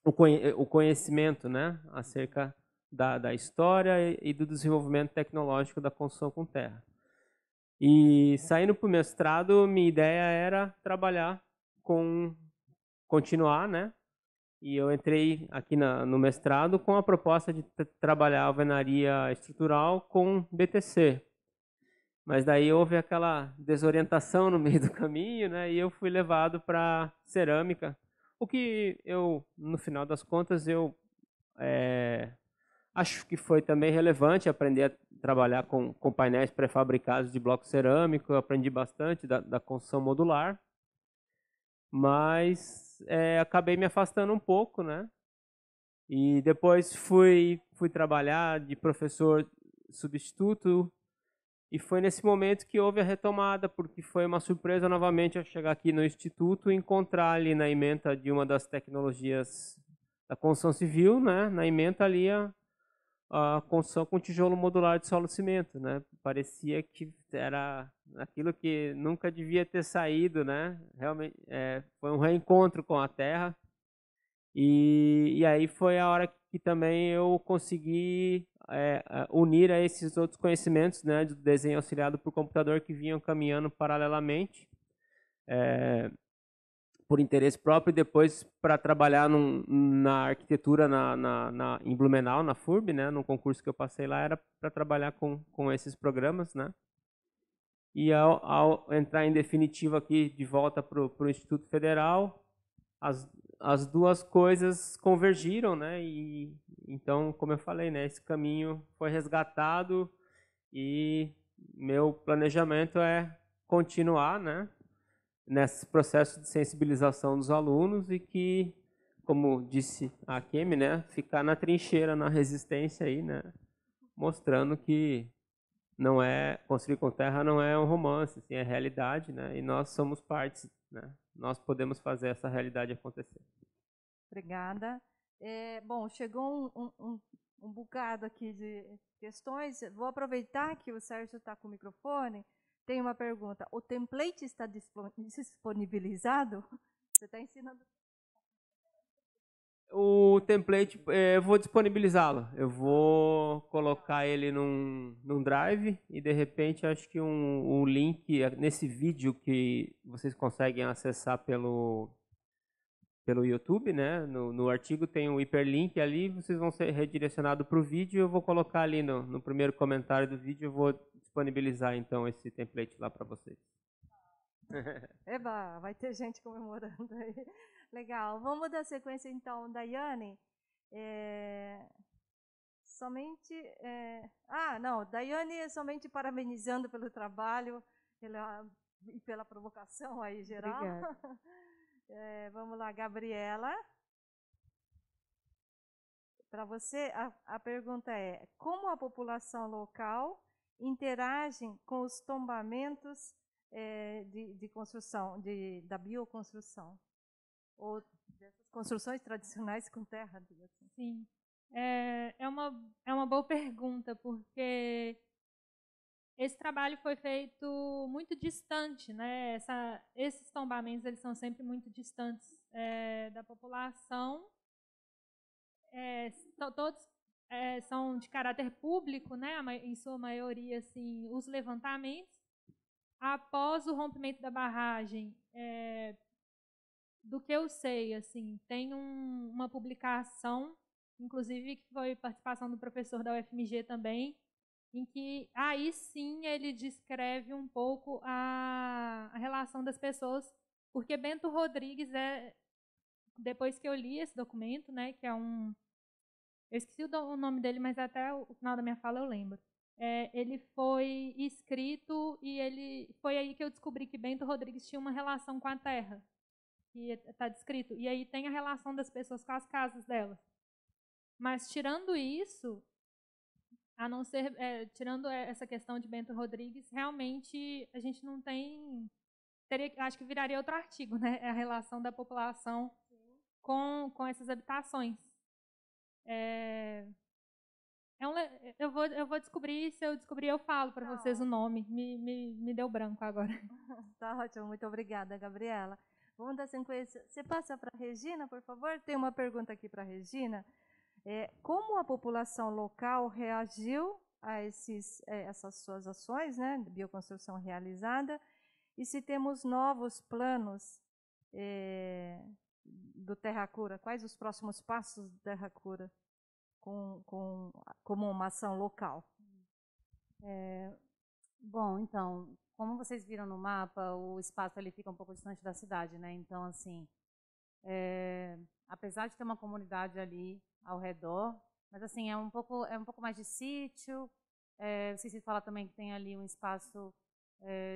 o conhecimento, né, acerca da história e do desenvolvimento tecnológico da construção com terra. E saindo para o mestrado, minha ideia era continuar, né? E eu entrei aqui no mestrado com a proposta de trabalhar alvenaria estrutural com BTC. Mas daí houve aquela desorientação no meio do caminho, né? E eu fui levado para cerâmica. O que eu, no final das contas, eu acho que foi também relevante aprender a trabalhar com painéis pré-fabricados de bloco cerâmico. Eu aprendi bastante da construção modular. Mas acabei me afastando um pouco, né? E depois fui trabalhar de professor substituto. E foi nesse momento que houve a retomada, porque foi uma surpresa novamente eu chegar aqui no Instituto e encontrar ali na ementa de uma das tecnologias da construção civil, né? Na ementa ali a construção com tijolo modular de solo-cimento, né? Parecia que era aquilo que nunca devia ter saído, né? Realmente foi um reencontro com a terra. E aí foi a hora que também eu consegui unir a esses outros conhecimentos, né, do desenho auxiliado por computador que vinham caminhando paralelamente, por interesse próprio, e depois para trabalhar na arquitetura em Blumenau, na FURB, né, no concurso que eu passei lá, era para trabalhar com esses programas, né. E ao entrar em definitivo aqui de volta para o Instituto Federal, as duas coisas convergiram, né? E então, como eu falei, né, esse caminho foi resgatado e meu planejamento é continuar, né, nesse processo de sensibilização dos alunos e que, como disse a Kemi, né, ficar na trincheira, na resistência aí, né, mostrando que não construir com terra não é um romance, assim, é realidade, né? E nós somos partes, né? Nós podemos fazer essa realidade acontecer. Obrigada. Bom, chegou um bocado aqui de questões. Vou aproveitar que o Sérgio está com o microfone. Tem uma pergunta. O template está disponibilizado? Você está ensinando? O template, eu vou disponibilizá-lo. Eu vou colocar ele num drive e, de repente, acho que um link nesse vídeo que vocês conseguem acessar pelo YouTube, né? No artigo tem um hiperlink ali, vocês vão ser redirecionados para o vídeo. Eu vou colocar ali no primeiro comentário do vídeo, eu vou disponibilizar, então, esse template lá para vocês. Eba, vai ter gente comemorando aí. Legal. Vamos dar sequência, então, Daiane. Daiane somente parabenizando pelo trabalho e pela provocação aí geral. Obrigada. Vamos lá, Gabriela. Para você, a pergunta é: como a população local interage com os tombamentos de construção, da bioconstrução? Ou dessas construções tradicionais com terra? Assim. Sim. É uma boa pergunta, porque esse trabalho foi feito muito distante, né? Esses tombamentos eles são sempre muito distantes da população. Todos são de caráter público, né? Em sua maioria, assim, os levantamentos. Após o rompimento da barragem, do que eu sei, assim, tem uma publicação, inclusive que foi participação do professor da UFMG também, em que aí sim ele descreve um pouco a relação das pessoas, porque Bento Rodrigues depois que eu li esse documento, né, que é eu esqueci o nome dele, mas até o final da minha fala eu lembro. ele foi escrito e foi aí que eu descobri que Bento Rodrigues tinha uma relação com a terra, que está descrito. E aí tem a relação das pessoas com as casas delas. Mas tirando isso, a não ser tirando essa questão de Bento Rodrigues, realmente a gente não tem, acho que viraria outro artigo, né? A relação da população com essas habitações. Eu vou descobrir, se eu descobrir eu falo para vocês o nome. Me deu branco agora. Tá ótimo, muito obrigada, Gabriela. Vamos dar sequência. Você passa para a Regina, por favor? Tem uma pergunta aqui para a Regina. Como a população local reagiu a essas suas ações, né, de bioconstrução realizada, e se temos novos planos do Terra Cura? Quais os próximos passos do Terra Cura como uma ação local? Bom, então, como vocês viram no mapa, o espaço ali fica um pouco distante da cidade, né? Então, assim, apesar de ter uma comunidade ali ao redor, mas assim, é um pouco mais de sítio. Esqueci de falar também que tem ali um espaço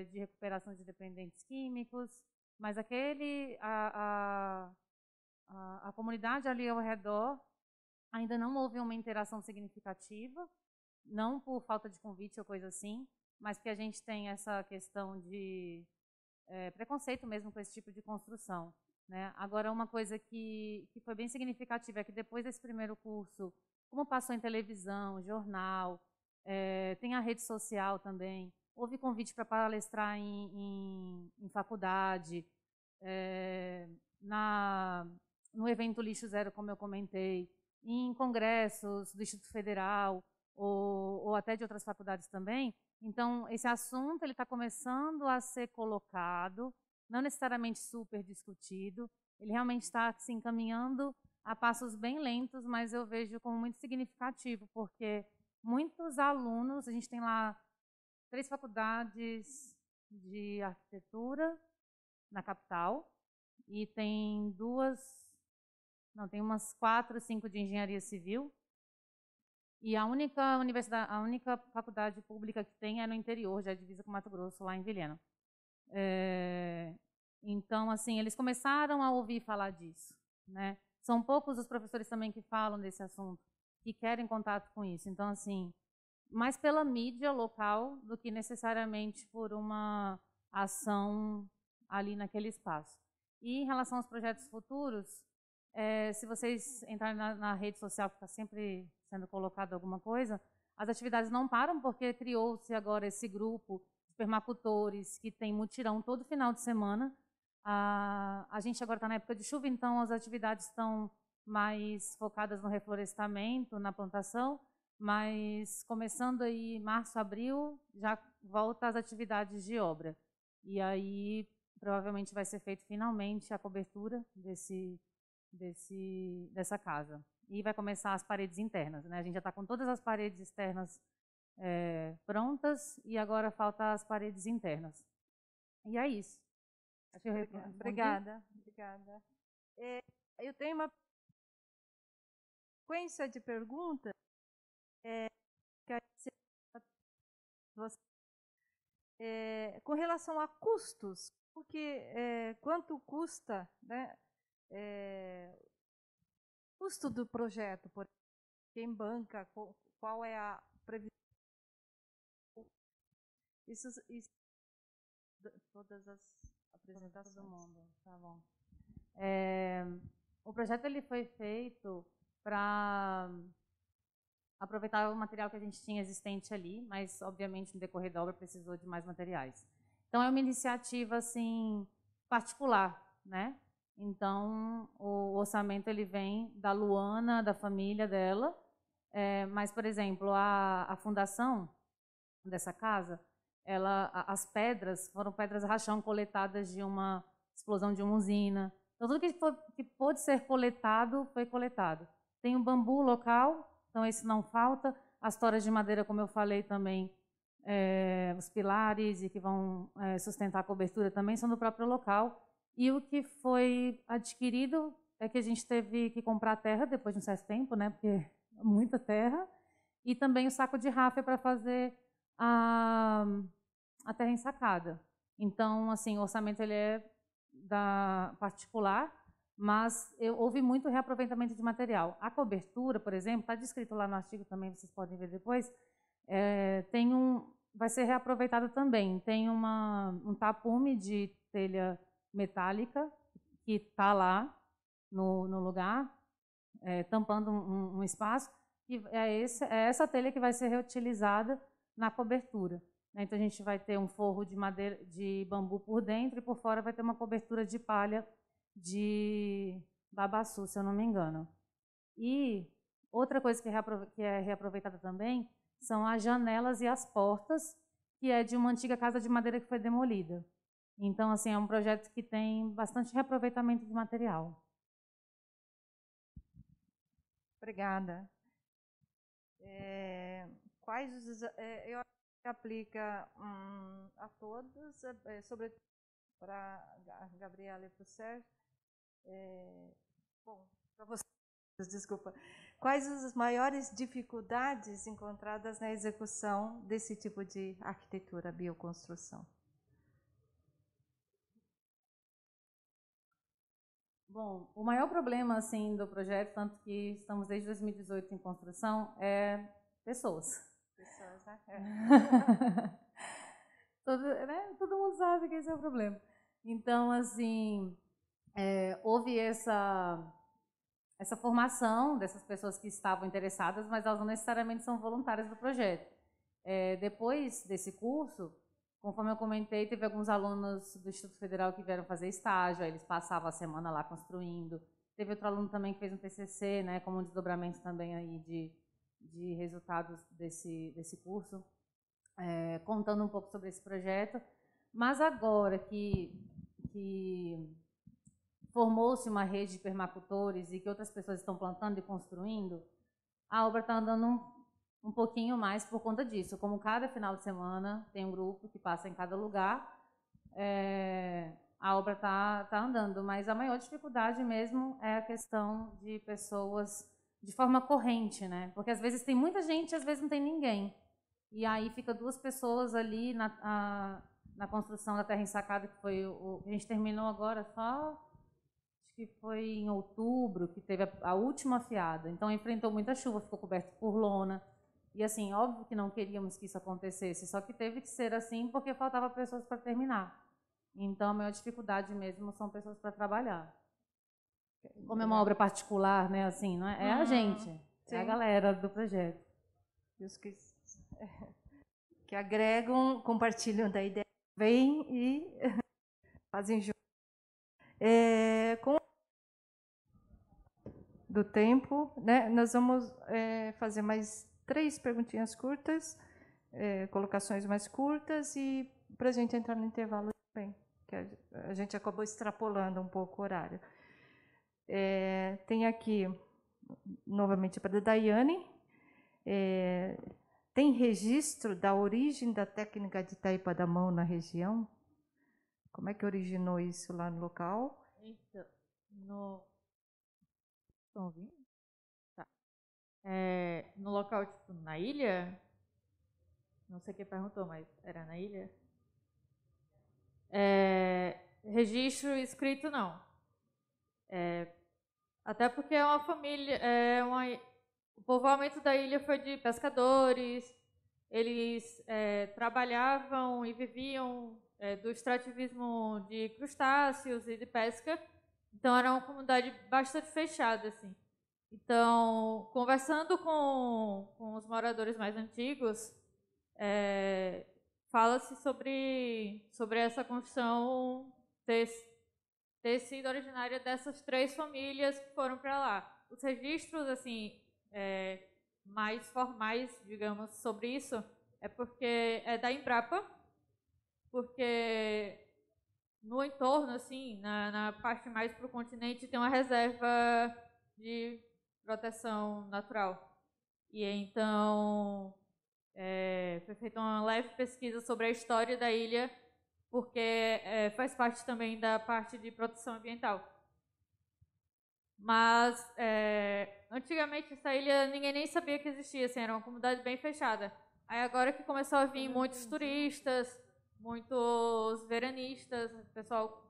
de recuperação de dependentes químicos, mas a comunidade ali ao redor ainda não houve uma interação significativa, não por falta de convite ou coisa assim, mas porque a gente tem essa questão de preconceito mesmo com esse tipo de construção, né? Agora, uma coisa que foi bem significativa é que depois desse primeiro curso, como passou em televisão, jornal, tem a rede social também, houve convite para palestrar em faculdade, no evento Lixo Zero, como eu comentei, em congressos do Instituto Federal ou até de outras faculdades também. Então, esse assunto está começando a ser colocado, não necessariamente super discutido, ele realmente está se encaminhando a passos bem lentos, mas eu vejo como muito significativo, porque muitos alunos, a gente tem lá 3 faculdades de arquitetura na capital, e tem tem umas 4, 5 de engenharia civil, e a única faculdade pública que tem é no interior, já divisa com Mato Grosso, lá em Vilhena. Então, assim, eles começaram a ouvir falar disso, né? São poucos os professores também que falam desse assunto, que querem contato com isso. Então, assim, mais pela mídia local do que necessariamente por uma ação ali naquele espaço. E em relação aos projetos futuros, se vocês entrarem na rede social, que está sempre sendo colocado alguma coisa, as atividades não param, porque criou-se agora esse grupo de permacultores que tem mutirão todo final de semana. A gente agora está na época de chuva, então as atividades estão mais focadas no reflorestamento, na plantação, mas começando aí março, abril, já volta às atividades de obra. E aí provavelmente vai ser feito finalmente a cobertura dessa casa. E vai começar as paredes internas, né? A gente já está com todas as paredes externas prontas, e agora falta as paredes internas. E é isso. Acho que Obrigada. Eu tenho uma sequência de perguntas. Com relação a custos, porque quanto custa, né? Custo do projeto, por quem banca, qual é a previsão? Isso todas as apresentações. Todo mundo, tá bom. O projeto ele foi feito para aproveitar o material que a gente tinha existente ali, mas obviamente no decorrer da obra precisou de mais materiais. Então é uma iniciativa assim particular, né? Então o orçamento ele vem da Luana, da família dela, mas por exemplo a fundação dessa casa, as pedras foram pedras rachão coletadas de uma explosão de uma usina. Então tudo que pôde ser coletado foi coletado. Tem o bambu local, então esse não falta. As toras de madeira, como eu falei também, os pilares e que vão sustentar a cobertura também são do próprio local. E o que foi adquirido é que a gente teve que comprar terra depois de um certo tempo, né? Porque muita terra. e também o saco de ráfia para fazer a terra ensacada. Então, assim, o orçamento ele é da particular, mas houve muito reaproveitamento de material. A cobertura, por exemplo, está descrito lá no artigo também, vocês podem ver depois, vai ser reaproveitada também. Tem um tapume de telha metálica que está lá no lugar, tampando um espaço, e é essa telha que vai ser reutilizada na cobertura. Então, a gente vai ter um forro de madeira de bambu por dentro e por fora vai ter uma cobertura de palha de babaçu, se eu não me engano. E outra coisa que é reaproveitada também são as janelas e as portas, que é de uma antiga casa de madeira que foi demolida. Então, assim, é um projeto que tem bastante reaproveitamento de material. Obrigada. Quais os... eu acho que aplica a todos, sobretudo para a Gabriela e para o Sérgio. Bom, para vocês, desculpa. Quais as maiores dificuldades encontradas na execução desse tipo de arquitetura, bioconstrução? Bom, o maior problema assim do projeto, tanto que estamos desde 2018 em construção, é pessoas. Pessoas, né? Todo mundo sabe que esse é o problema. Então, assim, houve essa formação dessas pessoas que estavam interessadas, mas elas não necessariamente são voluntárias do projeto. Depois desse curso, conforme eu comentei, teve alguns alunos do Instituto Federal que vieram fazer estágio, aí eles passavam a semana lá construindo. Teve outro aluno também que fez um TCC, né, como um desdobramento também aí de resultados desse curso, contando um pouco sobre esse projeto. Mas agora que formou-se uma rede de permacultores e que outras pessoas estão plantando e construindo, a obra está andando um pouquinho mais por conta disso. Como cada final de semana tem um grupo que passa em cada lugar, a obra está andando. Mas a maior dificuldade mesmo é a questão de pessoas de forma corrente, né? Porque às vezes tem muita gente, às vezes não tem ninguém. E aí fica 2 pessoas ali na construção da terra ensacada, que foi a gente terminou agora só, acho que foi em outubro, que teve a última fiada. Então enfrentou muita chuva, ficou coberto por lona. E assim, óbvio que não queríamos que isso acontecesse, só que teve que ser assim porque faltava pessoas para terminar. Então a maior dificuldade mesmo são pessoas para trabalhar. Como é uma obra particular, né, assim, não é a gente, Sim. é a galera do projeto. E os que agregam, compartilham da ideia, vêm e fazem junto. Com do tempo, né, nós vamos fazer mais 3 perguntinhas curtas, colocações mais curtas, e para a gente entrar no intervalo também, que a gente acabou extrapolando um pouco o horário. Tem aqui, novamente, para a Daiane, tem registro da origem da técnica de taipa da mão na região? Como é que originou isso lá no local? Então, estão ouvindo? Tá. No local, tipo, na ilha? Não sei quem perguntou, mas era na ilha? Registro escrito, não. Até porque é uma família, o povoamento da ilha foi de pescadores, eles trabalhavam e viviam do extrativismo de crustáceos e de pesca, então era uma comunidade bastante fechada, assim. Então, conversando com os moradores mais antigos, fala-se sobre essa construção ter sido originária dessas 3 famílias que foram para lá. Os registros, assim, mais formais, digamos, sobre isso, é porque é da Embrapa, porque no entorno, assim, na parte mais para o continente, tem uma reserva de proteção natural. E então foi feita uma leve pesquisa sobre a história da ilha, porque faz parte também da parte de proteção ambiental. Mas, antigamente, essa ilha ninguém nem sabia que existia, assim, era uma comunidade bem fechada. Aí agora que começou a vir muitos turistas, muitos veranistas, o pessoal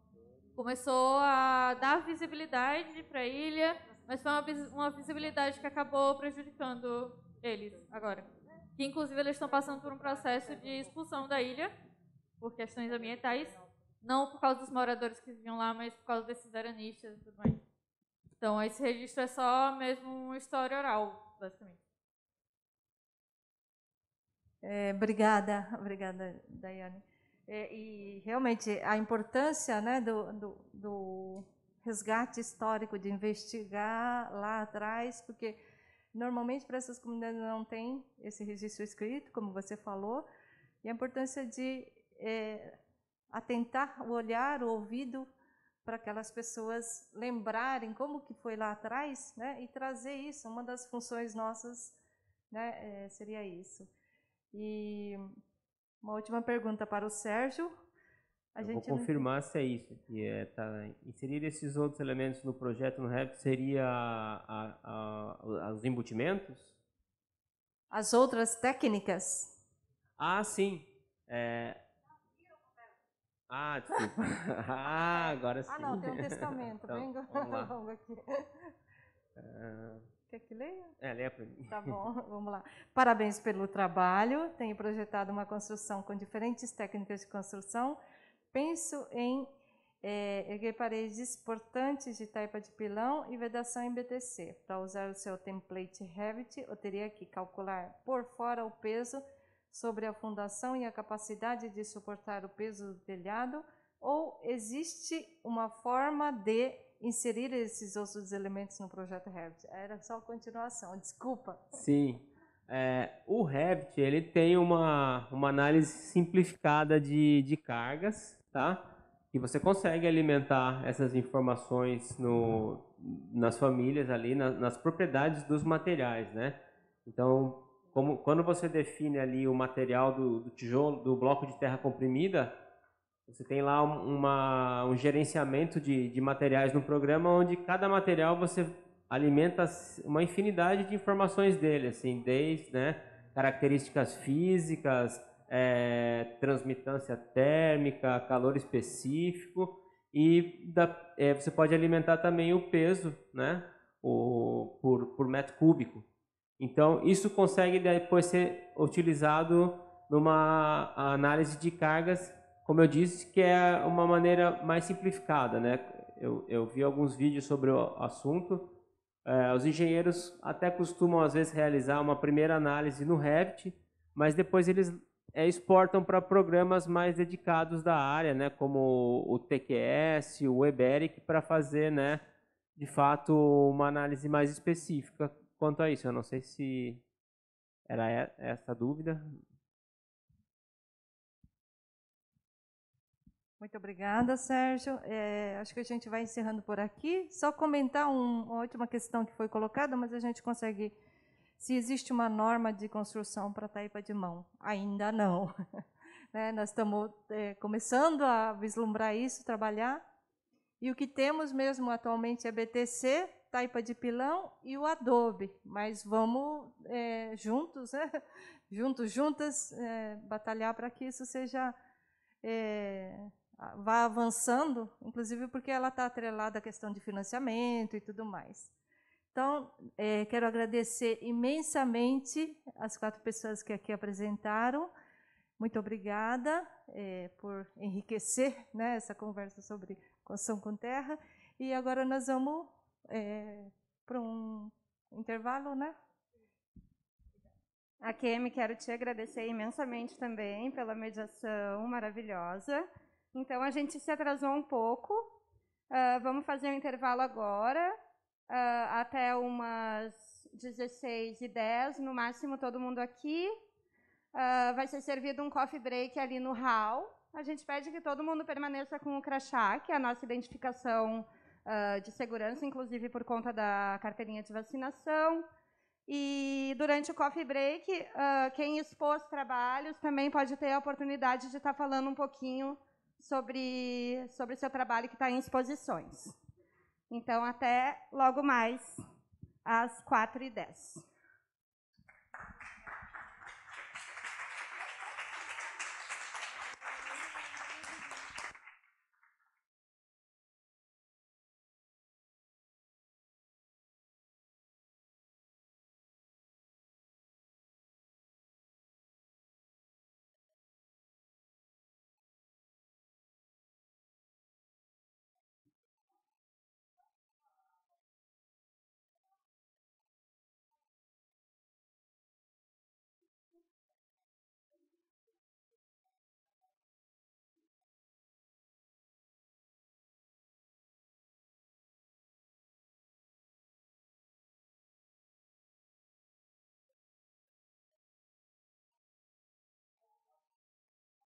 começou a dar visibilidade para a ilha, mas foi uma visibilidade que acabou prejudicando eles agora. Que, inclusive, eles estão passando por um processo de expulsão da ilha, por questões ambientais, não por causa dos moradores que viviam lá, mas por causa desses veranistas e tudo mais. Então, esse registro é só mesmo uma história oral, basicamente. Obrigada, Daiane. E realmente a importância, né, do resgate histórico, de investigar lá atrás, porque normalmente para essas comunidades não tem esse registro escrito, como você falou, e a importância de atentar o olhar, o ouvido, para aquelas pessoas lembrarem como que foi lá atrás, né, e trazer isso. Uma das funções nossas, né, seria isso. E uma última pergunta para o Sérgio. Vou confirmar se é isso, que inserir esses outros elementos no projeto no Revit seria os embutimentos? As outras técnicas? Ah, sim. Desculpa. Agora sim. Não, tem um testamento. Então, Venga, vamos lá. vamos aqui. Quer que leia? Leia para mim. Tá bom, vamos lá. Parabéns pelo trabalho. Tenho projetado uma construção com diferentes técnicas de construção. Penso em erguer paredes portantes de taipa de pilão e vedação em BTC. Para usar o seu template Revit, eu teria que calcular por fora o peso sobre a fundação e a capacidade de suportar o peso do telhado, ou existe uma forma de inserir esses outros elementos no projeto Revit? Era só a continuação, desculpa. Sim. O Revit ele tem uma análise simplificada de cargas, tá? E você consegue alimentar essas informações nas famílias ali, nas propriedades dos materiais, né? Então, quando você define ali o material do tijolo, do bloco de terra comprimida, você tem lá um gerenciamento de materiais no programa, onde cada material você alimenta uma infinidade de informações dele, assim, desde, né, características físicas, transmitância térmica, calor específico, e você pode alimentar também o peso, né, por metro cúbico. Então, isso consegue depois ser utilizado numa análise de cargas, como eu disse, que é uma maneira mais simplificada, né? Eu vi alguns vídeos sobre o assunto. Os engenheiros até costumam, às vezes, realizar uma primeira análise no Revit, mas depois eles exportam para programas mais dedicados da área, né? Como o TQS, o Weberic, para fazer, né, de fato, uma análise mais específica quanto a isso. Eu não sei se era essa a dúvida. Muito obrigada, Sérgio. Acho que a gente vai encerrando por aqui. Só comentar uma última questão que foi colocada, mas a gente consegue... Se existe uma norma de construção para taipa de mão. Ainda não. Né? Nós estamos começando a vislumbrar isso, trabalhar. E o que temos mesmo atualmente é BTC, taipa de pilão e o adobe. Mas vamos juntos, né? juntas, batalhar para que isso seja... vá avançando, inclusive porque ela está atrelada à questão de financiamento e tudo mais. Então, quero agradecer imensamente as 4 pessoas que aqui apresentaram. Muito obrigada por enriquecer, né, essa conversa sobre construção com terra. E agora nós vamos para um intervalo, né? A Kemi, quero te agradecer imensamente também pela mediação maravilhosa. Então, a gente se atrasou um pouco. Vamos fazer um intervalo agora, até umas 16h10, no máximo todo mundo aqui. Vai ser servido um coffee break ali no hall. A gente pede que todo mundo permaneça com o crachá, que é a nossa identificação de segurança, inclusive por conta da carteirinha de vacinação. E durante o coffee break, quem expôs trabalhos também pode ter a oportunidade de estar falando um pouquinho sobre seu trabalho que está em exposições. Então, até logo mais, às 4h10.